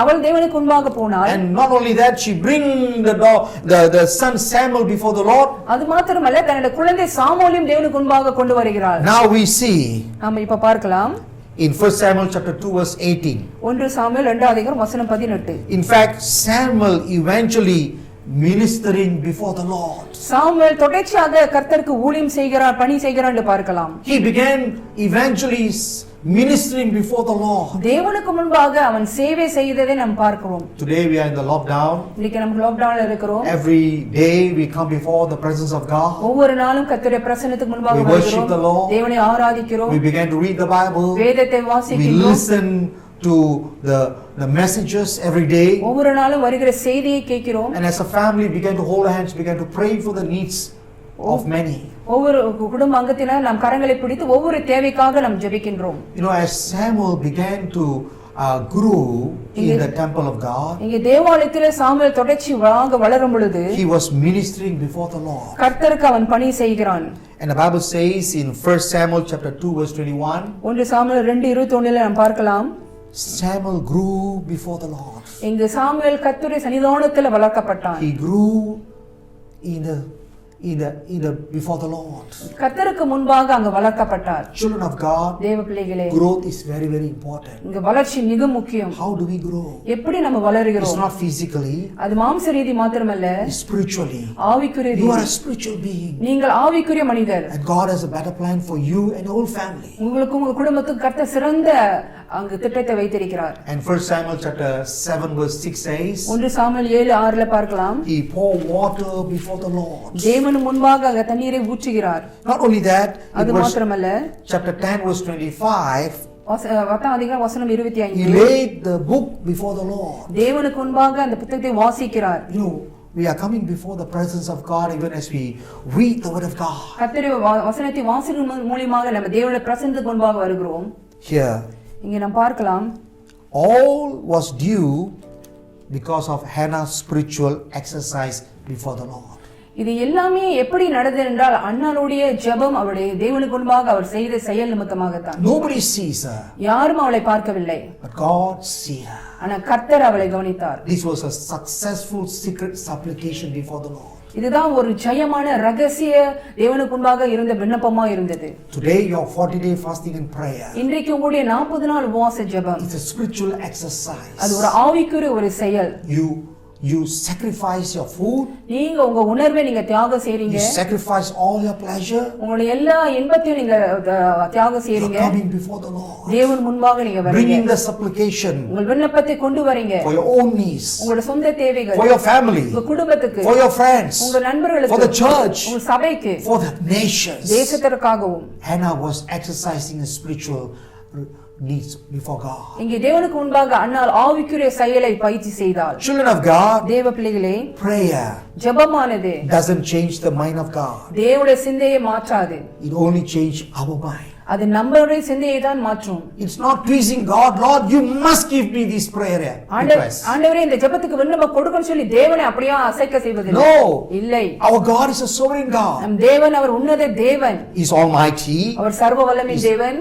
அவள் தேவனுக்கு முன்பாக போனாள். and not only that, she bring the son Samuel before the Lord. அது மாத்திரமல்ல, தன்னுடைய குழந்தை சாமுவேலையும் தேவனுக்கு முன்பாக கொண்டு வருகிறாள். Now we see நாம இப்ப பார்க்கலாம் in 1 Samuel chapter 2 verse 18. 1 Samuel 2 வசனம் 18. In fact, Samuel eventually ministering before the Lord. Samuel தொடர்ச்சியாக கர்த்தருக்கு ஊழியம் செய்கிறார், பணி செய்கிறார் என்று பார்க்கலாம். He began eventually ministering before the Lord. தேவனுக்கு முன்பாக அவன் சேவை செய்ததை நாம் பார்க்கிறோம். Today we are in the lockdown. இன்னைக்கு நம்ம லாக்டவுன்ல இருக்கிறோம். Every day we come before the presence of God. ஒவ்வொரு நாளும் கர்த்தருடைய பிரசன்னத்துக்கு முன்பாக We worship வருகிறோம். the Lord. தேவனை ஆராதிக்கிறோம். We began to read the Bible. வேதத்தை We வாசிக்கிறோம். listen to the messages every day. ஒவ்வொரு நாளும் வருகிற செய்தியை கேட்கிறோம். And as a family began to hold hands, began to pray for the needs of many. ஒவ்வொரு குடும்ப அங்கத்தினர் நாம் கரங்களை பிடித்து ஒவ்வொரு தேவைக்காக நாம் ஜெபிக்கின்றோம். You know, as Samuel began to grew in the temple of God. இங்கே தேவாலயத்திலே சாமுவேல் தொடர்ச்சியாக வளரும் பொழுது He was ministering before the Lord. கர்த்தருக்கு அவன் பணி செய்கிறான். And the Bible says in 1 Samuel chapter 2 verse 21, 1 Samuel 2:21 நாம் பார்க்கலாம். Samuel grew before the Lord. இங்கு சாமுவேல் கர்த்தருடைய சன்னிதானத்தில் வளர்க்கப்பட்டான். He grew in the before the Lord. கர்த்தருக்கு முன்பாக அங்க வளர்க்கப்பட்டார். Children of God, தேவ பிள்ளைகளே, growth is very very important. இங்க வளர்ச்சி மிக முக்கியம். How do we grow? எப்படி நம்ம வளருகிறோம்? It's not physically. அது மாம்ச ரீதி மாத்திரமல்ல, It's spiritually. ஆவிக்குரிய You are ரீதி. a spiritual being. நீங்கள் ஆவிக்குரிய மனிதர். And God has a better plan for you and your whole family. உங்களுக்கும் உங்க குடும்பத்துக்கும் கர்த்தர் சிறந்த அங்கு திட்டத்தை வைத்திருக்கிறார். And 1 Samuel chapter 7 verse 6 says, 1 Samuel 7:6 பார்க்கலாம். He poured water before the Lord. தேவன் முன்பாக அங்க தண்ணீரை ஊற்றுகிறார். Not only that, அது in verse, மாத்திரமல்ல, chapter 10 verse 25, 10 அதிகாரம் வசனம் he 25, laid the book before the Lord. தேவனுக்கு முன்பாக அந்த புத்தகத்தை வாசிக்கிறார். You know, we are coming before the presence of God even as we read the word of God. கர்த்தருடைய வசனத்தை வாசிக்கும் மூலமாக நம்ம தேவனுடைய பிரசன்னத்துக்கு முன்பாக வருகிறோம். Here, இங்கே நாம் பார்க்கலாம், all was due because of Hannah's spiritual exercise before the Lord. இது எல்லாமே எப்படி நடந்தது என்றால் அன்னாளுடைய ஜெபம், அவருடைய தேவனுக்கு முன்பாக அவர் செய்த செயல் நிமித்தமாகத்தான். Nobody sees her, யாரும் அவளை பார்க்கவில்லை, but God sees her. ஆனா கர்த்தர் அவளை கவனித்தார். This was a successful secret supplication before the Lord. இதுதான் ஒரு ஜெயமான ரகசிய தேவனுக்கு முன்பாக இருந்த விண்ணப்பமா இருந்தது. Today your 40-day fasting and prayer, இன்றைக்கு உங்களுடைய 40 நாள் உபவாச ஜெபம், it's a spiritual exercise. அது ஒரு ஆவிக்குரிய ஒரு செயல். You sacrifice your food. நீங்க உங்க உணர்வை நீங்க தியாகம் செய்றீங்க. You sacrifice all your pleasure. உங்களுடைய எல்லா இன்பத்தையும் நீங்க தியாகம் செய்றீங்க. You're coming before the Lord. தேவன் முன்பாக நீங்க வரீங்க. Bringing the supplication உங்கள் விண்ணப்பத்தை கொண்டு வரீங்க. for your own needs, உங்களுடைய சொந்த தேவைகள், for your family, உங்க குடும்பத்துக்கு, for your friends, உங்க நண்பர்களுக்கு, for the church, உங்க சபைக்கு, for the nations. தேசத்திற்காகவும். Hannah was exercising a spiritual needs before God. இங்கே தேவனுக்கு முன்பாக அன்னாள் ஆவிக்குரிய செயலை பயிற்சி செய்தாள். Children of God, தேவ பிள்ளைகளே, prayer ஜெபமானது doesn't change the mind of God. தேவனுடைய சிந்தையை மாற்றாது. It only changes our mind. அது நம்மளுடைய சிந்தையை தான் மாற்றும். It's not pleasing God. Lord, you must give me this prayer request. ஆண்டவரே இந்த ஜெபத்துக்கு விண்ணப்பம் கொடுக்கணும் சொல்லி தேவனை அப்படியே அசைக்க செய்வதில்லை. No. இல்லை. Our God is a sovereign God. நம் தேவன் அவர் உன்னத தேவன். He's almighty. அவர் சர்வ வல்லமை தேவன்.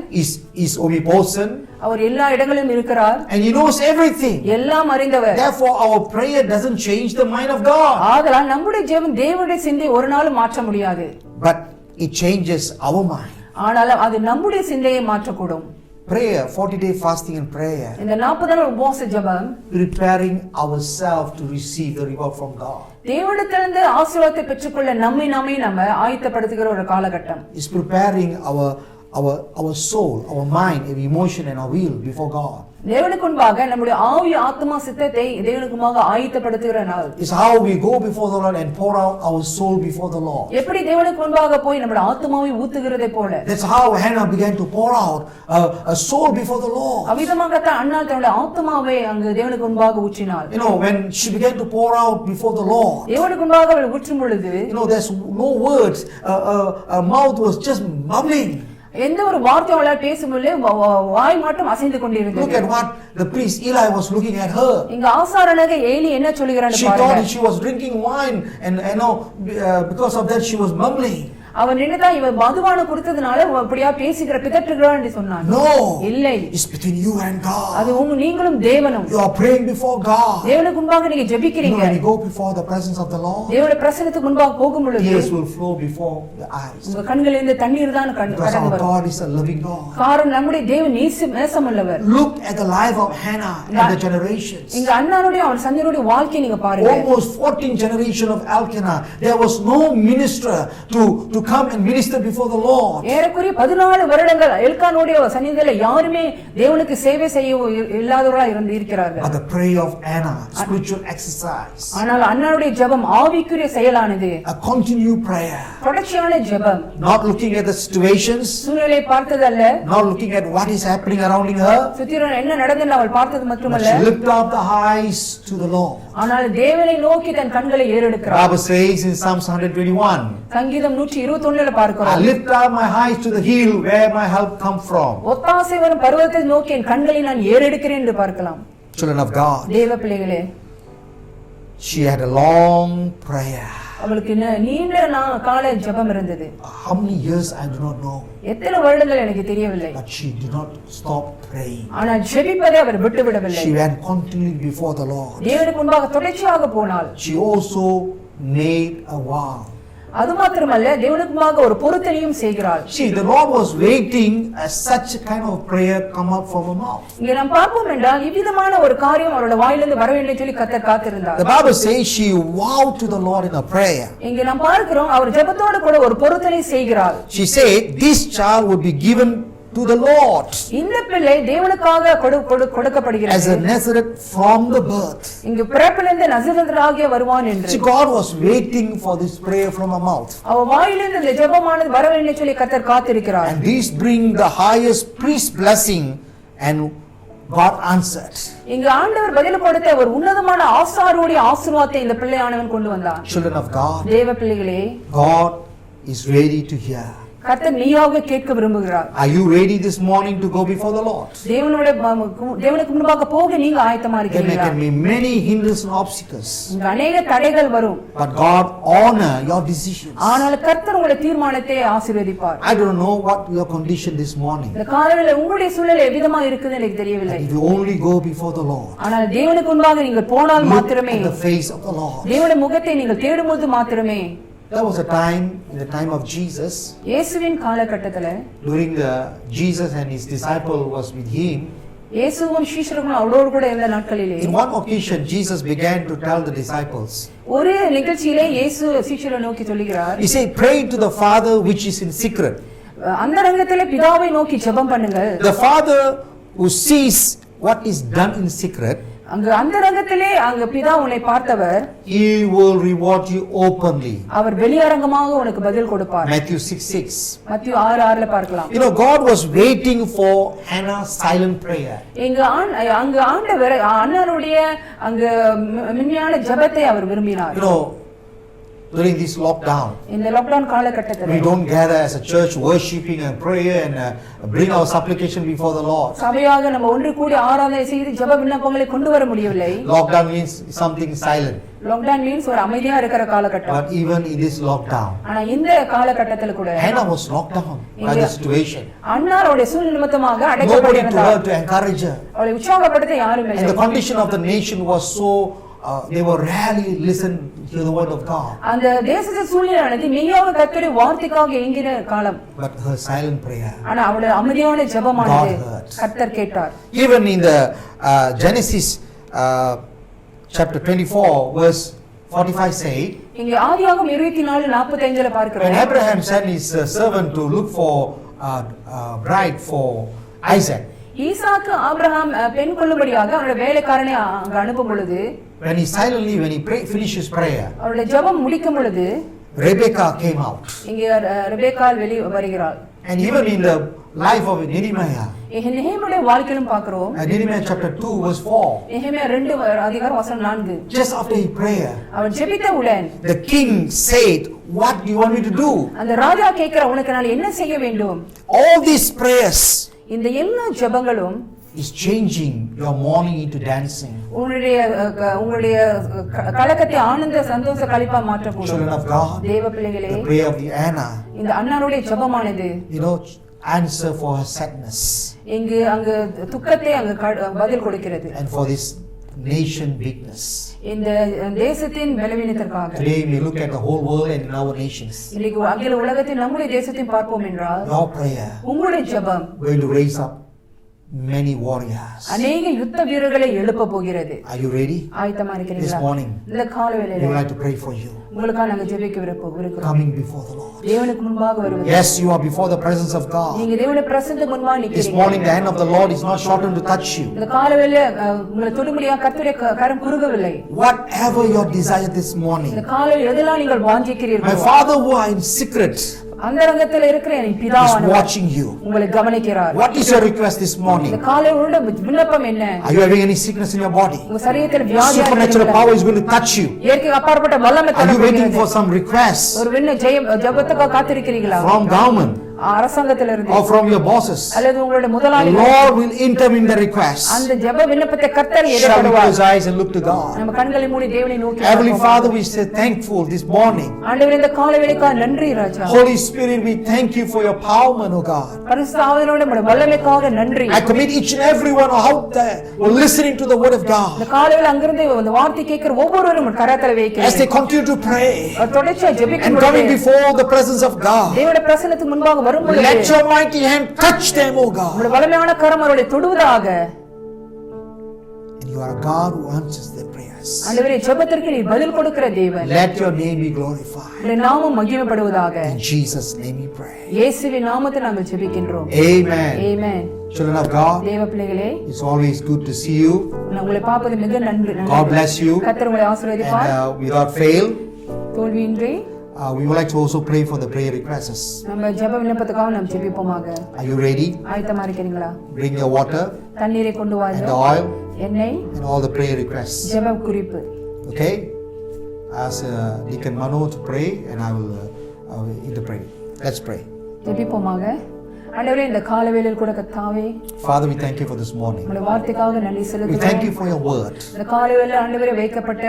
He's omnipotent. அவர் எல்லா இடங்களிலும் இருக்கிறார். And he knows everything. எல்லாம் அறிந்தவர். Therefore our prayer doesn't change the mind of God. ஆதலால் நம்முடைய ஜெபம் தேவனுடைய சிந்தையை ஒரு நாளும் மாற்ற முடியாது. But it changes our mind. ஆனாலும் அது நம்முடைய சிந்தையை மாற்றக்கூடும். Prayer, 40-day fasting and prayer, இந்த 40 நாள் உபவாச ஜெபம் preparing ourselves to receive the reward from God. தேவனிடத்திலிருந்து ஆசீர்வாதத்தை பெற்றுக்கொள்ள நம்ம ஆயத்தப்படுத்துகிற ஒரு காலகட்டம். It's preparing our soul, our mind, our emotion and our will before God. தேவனுக்கு முன்பாக நம்முடைய ஆவி, ஆத்மா, சித்தத்தை தேவனுக்கு முன்பாக ஆயத்தப்படுத்துகிற நாள். It's how we go before the Lord and pour out our soul before the Lord. எப்படி தேவனுக்கு முன்பாக போய் நம்முடைய ஆத்மாவை ஊத்துகிறதை போல. That's how Hannah began to pour out a soul before the Lord. அவிதமாகத்தான் அன்னாள் தன்னுடைய ஆத்மாவை அங்கு தேவனுக்கு முன்பாக ஊற்றினாள். You know, when she began to pour out before the Lord, தேவனுக்கு முன்பாக அவள் ஊற்றும் பொழுது, you know, there's no words. Her mouth was just mumbling. எந்த ஒரு வார்த்தை அவளால் பேசவில்லை, வாய் மட்டும் அசைந்து கொண்டிருந்தது. Look at what the priest Eli was looking at her. இங்க ஆசாரனாக ஏலி என்ன சொல்கிறான்னு She பாருங்க. thought she was drinking wine and because of that she was mumbling. அவன் நினைத்தா இவன் மதுவான குடித்ததனால அப்படியா பேசுகிற பிதற்றுகிறான் என்று சொன்னான். No. இல்லை. It's between you and God. அது நீங்களும் தேவனும். You are praying before God. தேவனுக்கு முன்பாக நீங்க ஜெபிக்கிறீங்க. When you go before the presence of the Lord, தேவனுடைய பிரசன்னத்துக்கு முன்பாக போகும் பொழுது tears will flow before the eyes. உங்க கண்களில் இருந்து தண்ணீர் தான் Because கடந்து our வரும். God is a loving God. காரணம் நம்முடைய தேவன் நேசமுள்ளவர். Look at the life of Hannah and the generations. இங்க அன்னாருடைய அவன் சந்ததியுடைய வாழ்க்கையை நீங்க பாருங்க. Almost 14 generation of Elkanah. There was no minister to come and minister before the Lord. ஏறக்குறைய 14 வருடங்கள் எல்கானுடைய சந்நிதியில யாருமே தேவனுக்கு சேவை செய்ய இல்லாதவர்களா இருக்கிறார்கள். But the prayer of Anna, spiritual exercise. ஆனால் அன்னாருடைய ஜெபம் ஆவிக்குரிய செயலானது. A continued prayer. தொடர்ச்சியான ஜெபம். Not looking at the situations. சூழ்நிலை பார்த்ததல்ல. Not looking at what is happening around her. சுத்திரம் என்ன நடந்தது அவள் பார்த்தது மட்டுமல்ல. She lifted up the eyes to the Lord. ஆனால் தேவனை நோக்கி தன் கண்களை ஏறெடுக்கிறார். Bible says in Psalms 121. சங்கீதம் 121 21ல I பார்க்கிறோம். lift up my eyes to the hill where my help come from. ஒத்தாசை வரும் பர்வதத்தை நோக்கி என் கண்களை நான் ஏறெடுக்கிறேன் என்று பார்க்கலாம். Children of God, தேவ பிள்ளைகளே, she had a long prayer. அவளுக்கு நீண்ட கால ஜெபம் இருந்தது. How many years I do not know. எத்தனை வருடங்கள் எனக்கு தெரியவில்லை. But she did not stop praying. ஆனால் ஜெபிப்பதை அவர் விட்டுவிடவில்லை. She went continually before the Lord. தேவனுக்கு முன்பாக தொடர்ச்சியாக போனாள். She also made a vow. அது மாத்திரமல்ல, தேவனுக்கு முன்பாக ஒரு பொருத்தனையும் செய்கிறாள். See, the Lord was waiting as such a kind of prayer come out from her mouth. இங்க நாம் பார்ப்போம் என்றால் இவ்விதமான ஒரு காரியம் அவருடைய வாயிலிருந்து வர வேண்டும் சொல்லி கர்த்தர் காத்திருந்தார். The Bible says she vowed to the Lord in a prayer. இங்க நாம் பார்க்கிறோம் அவர் ஜெபத்தோடு கூட ஒரு பொருத்தனை செய்கிறாள். She said this child would be given to the Lord இந்த பிள்ளை தேவனுக்காக கொடுக்கப்படுகிறது. as a Nazareth from the birth. இங்க பிறப்பிலிருந்து நசரேயனாகிய வருவான் என்று. See, God was waiting for this prayer from her mouth. அவ வாயிலிருந்து இந்த ஜெபமானது வர வேண்டும் சொல்லி கர்த்தர் காத்திருக்கிறார். And these bring the highest priest blessing, and God answered. இங்க ஆண்டவர் பதில் கொடுத்த ஒரு உன்னதமான ஆசாரியருடைய ஆசீர்வாதத்தை இந்த பிள்ளையானவன் கொண்டு வந்தான். Children of God, தேவ பிள்ளைகளே, God is ready to hear. கர்த்தர் நீயாக கேட்க விரும்புகிறார். Are you ready this morning to go before the Lord? தேவனுக்கு முன்பாக போக நீங்க ஆயத்தமா There இருக்கீங்களா? can be many hindrances and obstacles, இங்க अनेक தடைகள் வரும். but God honor your decisions. ஆனால் கர்த்தர் உங்களுடைய தீர்மானத்தை ஆசீர்வதிப்பார். I don't know what your condition this morning. இந்த காலையில உங்களுடைய சூழ்நிலை எவ்விதமா இருக்குன்னு எனக்கு தெரியவில்லை. If you only go before the Lord, ஆனால் தேவனுக்கு முன்பாக நீங்கள் போனால் look மாத்திரமே, at the face of the Lord. தேவனுடைய முகத்தை நீங்கள் தேடும்போது மாத்திரமே. There was a time, in the time of Jesus, இயேசுவின் காலகட்டத்துல during the Jesus and his disciple was with him. இயேசுவும் சீஷர்களும் அவரோடு கூட இருந்த நாட்களிலே In one occasion, Jesus began to tell the disciples. ஒரு நிகழ்ச்சியிலே இயேசு சீஷரை நோக்கி சொல்லுகிறார். He said, "Pray to the Father which is in secret." அந்த ரங்கத்திலே பிதாவை நோக்கி ஜெபம் பண்ணுங்கள். The Father who sees what is done in secret, அங்க அந்த ரங்கத்திலே அங்க பிதா உன்னை பார்த்தவர், he will reward you openly. அவர் வெளியரங்கமாக உனக்கு பதில் கொடுப்பார். Matthew 6:6. மத்தேயு 6:6ல பார்க்கலாம். You know, God was waiting for Hannah's silent prayer. அங்க ஆண்டவர் அன்னாருடைய அங்க மென்மையான ஜெபத்தை அவர் விரும்பினார். You know, during this lockdown, இந்த லாக்டவுன் காலகட்டத்தில் we don't gather as a church worshiping and prayer and bring our supplication before the Lord. சபையாக நம்ம ஒன்று கூடி ஆராதனை செய்து ஜெப விண்ணப்பங்களை கொண்டு வர முடியவில்லை. Lockdown means something silent. Lockdown means ஒரு அமைதியா இருக்கிற காலகட்டம். But even in this lockdown, ஆனா இந்த காலகட்டத்தில் கூட Hannah was locked down by the situation. அன்னாருடைய சூழ்நிலை நிமித்தமாக Nobody to அடைக்கப்பட்டிருந்தார். her to encourage her. அவளை உற்சாகப்படுத்த யாரும் And இல்லை. the condition of the nation was so, they were rarely listen to the word of God. அந்த தேசத்தின் சூழ்நிலையானது மெய்யாக கர்த்தருடைய வார்த்தைக்காக ஏங்கின காலம். But her silent prayer, ஆனா அவளுடைய அமைதியான ஜெபமானது God heard. கர்த்தர் கேட்டார். even in the Genesis chapter 24 verse 45 say, இங்க ஆதியாகமம் 24:45ல when பார்க்கிறோம். Abraham sent his servant to look for bride for Isaac, Isaac Abraham பெண் கொள்ளும்படியாக அவருடைய வேலைக்காரனை அங்க அனுப்பும் பொழுது, when he finished his prayer, அவருடைய ஜெபம் முடிக்கும் பொழுது Rebecca came out. இங்க ரெபெக்காள் வெளி வருகிறாள். And even in the life of Nehemiah, நெகேமியாவுடைய வாழ்க்கையிலும் பார்க்கிறோம். Nehemiah chapter 2 verse 4, நெகேமியா 2:4 just after his prayer, அவன் ஜெபித்தவுடன் the king said, "What do you want me to do?" அந்த ராஜா கேட்கிற, உனக்கு நான் என்ன செய்ய வேண்டும்? All these prayers இந்த எல்லா ஜெபங்களும் is changing your mourning into dancing. உங்களுடைய கலக்கத்தை ஆனந்த சந்தோஷ களிப்பா மாற்றக்கூடும். Children of God, தேவ பிள்ளைகளே, the prayer of the Anna, இந்த அன்னாருடைய ஜெபமானது you know, answer for her sadness அங்க துக்கத்தை அங்க பதில் கொடுக்கிறது. and for this nation weakness. இந்த தேசத்தின் பலவீனத்திற்காக. Today we look at the whole world and in our nations. இன்னைக்கு அகில உலகத்தில் நம்முடைய தேசத்தை பார்ப்போம் என்றால், Your prayer உங்களுடைய ஜெபம் going to raise up many warriors. அநேக யுத்த வீரர்களை எழுப்ப போகிறது. Are you ready? ஆயத்தமா This இருக்கிறீங்களா? morning இந்த கால we would வேளையில like to pray for you, உங்களுக்காக நாங்க ஜெபிக்க விரும்புகிறோம். coming before the Lord. தேவனுக்கு முன்பாக வருவது. Yes, you are before the presence of God. நீங்க தேவனுடைய பிரசன்னத்துக்கு முன்பாக This நிக்கிறீங்க. morning the hand of the Lord is not shortened to touch you. இந்த கால வேளையில உங்களை தொடும்படியாக கர்த்தருடைய கரம் குறுகவில்லை. Whatever your desire this morning, இந்த காலையில் எதெல்லாம் நீங்கள் my வாஞ்சிக்கிறீர்களோ, Father who are in secret, அந்தரங்கத்தில் இருக்கிற என் He's பிதாவானவர் watching you. உங்களை கவனிக்கிறார். What is your request this இந்த morning? காலை உள்ள விண்ணப்பம் என்ன? Are you having any sickness in your body? உங்க சரீரத்தில் வியாதி Supernatural power is going to touch you. இயற்கைக்கு அப்பாற்பட்ட வல்லமை Are you waiting தரப்படுகிறது. for some requests ஒரு விண்ண ஜெபத்துக்காக காத்திருக்கிறீங்களா? from government அரசாங்கத்திலிருந்து or from your bosses? அல்லது உங்களுடைய The முதலாளி Lord will enter in the request. அந்த ஜெப விண்ணப்பத்தை கர்த்தர் Shall we ஏற்றுக்கொள்வார். close eyes and look to God? நம்ம கண்களை மூடி தேவனை நோக்கி Heavenly பார்ப்போம். Father, we say thankful this morning. ஆண்டவரே இந்த காலை வேளைக்காக நன்றி ராஜா. Holy Spirit, we thank you for your power, O God. பரிசுத்த ஆவியானவரே உம்முடைய வல்லமைக்காக நன்றி. I commit each and every one out there who are listening to the word of இந்த God. காலையில அங்கிருந்து இந்த வார்த்தை கேட்கிற ஒவ்வொருவரும் கரத்துல As வைக்கிறேன். they continue to pray தொடர்ச்சியா and ஜெபிக்கும் coming பொழுது before the presence of God, தேவனுடைய பிரசன்னத்துக்கு முன்பாக வரும் பொழுது let your mighty hand touch them, O God. உம்முடைய வல்லமையான கரம் அவர்களை தொடுவதாக. And you are a God who answers their prayers. ஆண்டவரே ஜெபத்திற்கு நீர் பதில் கொடுக்கிற தேவன். Let your name be glorified. உம்முடைய நாமம் மகிமைப்படுவதாக. In Jesus' name we pray. இயேசுவின் நாமத்தில் நாங்கள் ஜெபிக்கின்றோம். Amen. Amen. Children of God, தேவ பிள்ளைகளே, it's always good to see you. நான் உங்களை பார்ப்பது மிக நன்றி. God bless you. கர்த்தர் உங்களை ஆசீர்வதிப்பார். And without fail, தோல்வியின்றி we would like to also pray for the prayer requests. நம்ம ஜெப விண்ணப்பத்துக்காக நாம் ஜெபிப்போமாக. Are you ready? ஆயத்தமா இருக்கிறீங்களா? Bring your water தண்ணீரை கொண்டு and வாருங்கள். the oil எண்ணெய், and all the prayer requests. ஜெப குறிப்பு. Okay? Ask Deacon Mano to pray and I will interpret it. Let's pray. ஜெபிப்போமாக. ஆண்டவரே இந்த காலவேளையில் கூட கர்த்தாவே Father, we thank you for this morning. உம்முடைய வார்த்தைக்காக நன்றி We செலுத்துகிறோம். thank you for your word. இந்த காலவேளையில் ஆண்டவரே வைக்கப்பட்ட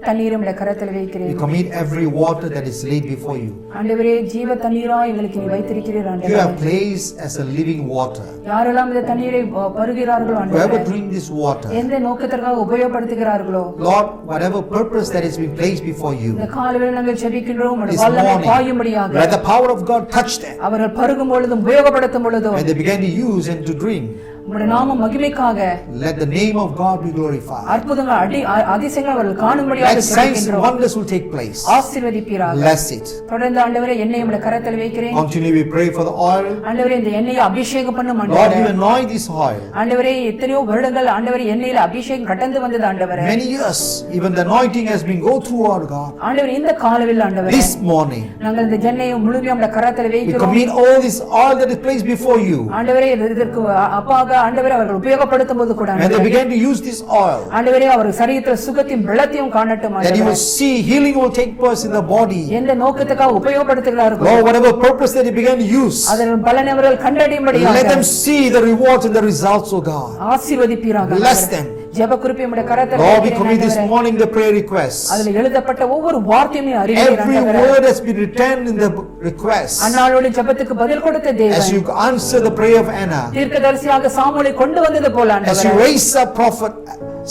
தண்ணீரை உம்முடைய கரத்தில் We வைக்கிறேன். commit every water that is laid before you. ஆண்டவரே ஜீவ தண்ணீரா எங்களுக்கு நீ வைத்திருக்கிறீர் You ஆண்டவரே. have placed as a living water. யாரெல்லாம் இந்த தண்ணீரை பருகிறார்களோ Whoever ஆண்டவரே, drink this water, எந்த நோக்கத்திற்காக உபயோகப்படுத்துகிறார்களோ Lord, whatever purpose that is being placed before you, இந்த காலவேளையில் நாங்கள் ஜெபிக்கின்றோம். உம்முடைய this வல்லமை morning, பாயும்படியாக let the power of God touch them. அவர்கள் பருகும் பொழுதும் உபயோகப்படுத்தும் பொழுதும் When they begin to use and to drink, உம்முடைய நாம மகிமைக்காக let the name of God be glorified. அற்புதங்கள் அதிசயங்கள் அவர்கள் காணும்படியாக Let signs and ஜெபிக்கின்றோம். wonders will take place. ஆசீர்வதிப்பீராக. Bless it. தொடர்ந்து ஆண்டவரே எண்ணெயை உம்முடைய கரத்தில் வைக்கிறேன். Continually we pray for the oil. ஆண்டவரே இந்த எண்ணெயை அபிஷேகம் பண்ணும் Lord, ஆண்டவரே. you anoint this oil. ஆண்டவரே எத்தனையோ வருடங்கள் ஆண்டவரே எண்ணெயில அபிஷேகம் கடந்து வந்தது ஆண்டவரே. Many years, even the anointing has been go through our God. ஆண்டவரே இந்த காலவில் ஆண்டவரே This morning, நாங்கள் இந்த எண்ணெயை முழுமையாக உம்முடைய கரத்தில் we வைக்கிறோம். commit all this oil that is placed before you. ஆண்டவரே இதற்கு அப்பாக ஆண்டவரே அவர்கள் உபயோகப்படுத்தும் போது கூட When they ஆண்டவரே, begin to use this oil, ஆண்டவரே அவர் சரீரத்தில் சுகத்தையும் பலத்தையும் காணட்டும் that you ஆண்டவரே. will see healing will take place in the body. எந்த நோக்கத்துக்காக உபயோகப்படுத்துகிறார்களோ Lord, whatever purpose that they begin to use, அதன் பலனை அவர்கள் கண்டறியும்படியாக let them see the rewards and the results, oh God. ஆசீர்வதிப்பீராக. Bless them. ஜெப குறிப்பை உம்முடைய கரத்தில் Lord, we வைக்கிறேன் commit this ஆண்டவரே. morning the prayer requests. அதில் எழுதப்பட்ட ஒவ்வொரு வார்த்தையும் நீ அறிவீர் Every ஆண்டவரே. word has been written in the request. அன்னாளுடைய ஜெபத்துக்கு பதில் கொடுத்த As தேவன் you answer the prayer of Anna, தீர்க்கதரிசியாக சாமுவேலை கொண்டு வந்தது போல as you ஆண்டவரே, raise up prophet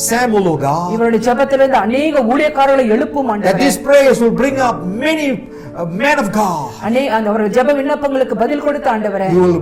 Samuel, oh God, இவருடைய ஜெபத்திலிருந்து அநேக ஊழியக்காரர்களை எழுப்பும் that ஆண்டவரே. these prayers will bring up many men of God. அந்த ஒரு ஜெப விண்ணப்பங்களுக்கு பதில் கொடுத்த ஆண்டவரே, You will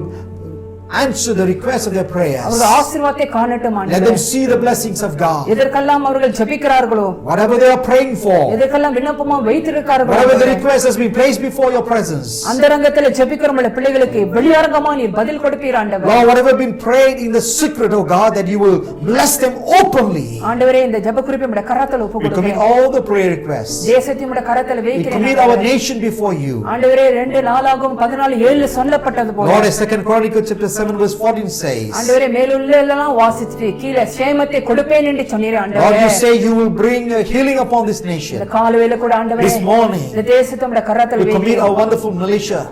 answer the request of their prayers. அவர்கள் ஆசீர்வாதத்தை காணட்டும் Let ஆண்டவரே. them see the blessings of God. எதற்கெல்லாம் அவர்கள் ஜெபிக்கிறார்களோ, Whatever they are praying for, எதற்கெல்லாம் விண்ணப்பமா வைத்திருக்கிறார்களோ whatever the ஆண்டவரே, request has been placed before your presence, அந்தரங்கத்தில் ஜெபிக்கிற உம்முடைய பிள்ளைகளுக்கு வெளியரங்கமா நீர் பதில் கொடுப்பீர் ஆண்டவரே. Lord, whatever been prayed in the secret, oh God, that you will bless them openly. ஆண்டவரே இந்த ஜெப குறிப்பை உம்முடைய கரத்தில் We commit ஒப்புக்கொடுக்கிறேன். all the prayer requests. தேசத்தை உம்முடைய கரத்தில் We வைக்கிறேன் commit our ஆண்டவரே. nation before you. ஆண்டவரே 2 சொல்லப்பட்டது போல Lord, as 2 Chronicles chapter 7 verse 14 says, ஆண்டவரே மேலுள்ள எல்லாம் வாசிச்சுட்டு கீழே சேமத்தை கொடுப்பேன் என்று சொன்னீரே Lord, ஆண்டவரே. you say you will bring healing upon this இந்த nation. காலவேளை கூட ஆண்டவரே This morning, இந்த தேசத்தை உம்முடைய கரத்தில் we commit வைக்கிறேன். our wonderful militia.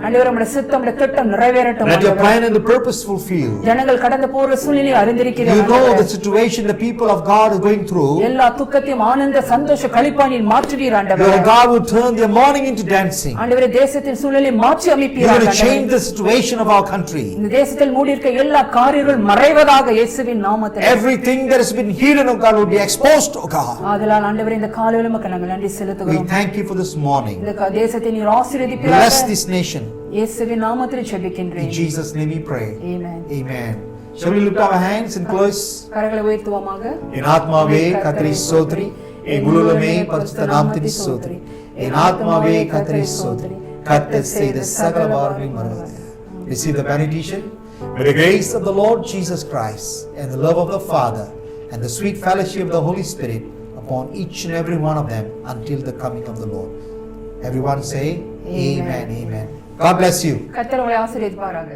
ஆண்டவரே உம்முடைய சித்தம் உம்முடைய திட்டம் நிறைவேறட்டும் Let your ஆண்டவரே. plan and the purpose fulfill. ஜனங்கள் கடந்த போற சூழ்நிலையை அறிந்திருக்கிறீர்கள் You know the ஆண்டவரே. situation the people of God are going through. எல்லா துக்கத்தையும் ஆனந்த சந்தோஷ களிப்பானில் மாற்றுவீர் ஆண்டவரே. Your God will turn their mourning into dancing. ஆண்டவரே தேசத்தின் சூழ்நிலையை மாற்றி You're அமைப்பீர் going to ஆண்டவரே. change the situation of our country. இந்த தேசத்தில் மூடி இருக்க எல்லா காரியங்களும் மறைவதாக இயேசுவின் நாமத்தில். Everything that has been hidden, oh God, will be exposed, oh God. ஆதலால் ஆண்டவரே இந்த காலையில மக்கள் நாங்கள் நன்றி We செலுத்துகிறோம். thank you for this morning. இந்த தேசத்தை நீர் Bless ஆசீர்வதிப்பீராக. this nation. இயேசுவின் நாமத்தில் In ஜெபிக்கின்றேன். Jesus' name we pray. Amen. Amen. Shall we lift our hands and close? கரங்களை உயர்த்துவோமாக. என் ஆத்மாவே கர்த்தரை ஸ்தோத்திரி, என் முழுவதுமே பரிசுத்த நாமத்தினை ஸ்தோத்திரி. என் ஆத்மாவே கர்த்தரை ஸ்தோத்திரி, கர்த்தர் செய்த சகல வாரங்களையும் மறவாதே. Receive the benediction. May the grace of the Lord Jesus Christ and the love of the Father and the sweet fellowship of the Holy Spirit upon each and every one of them until the coming of the Lord. Everyone say, Amen, amen. God bless you. கர்த்தர் உங்களை ஆசீர்வதிப்பாராக.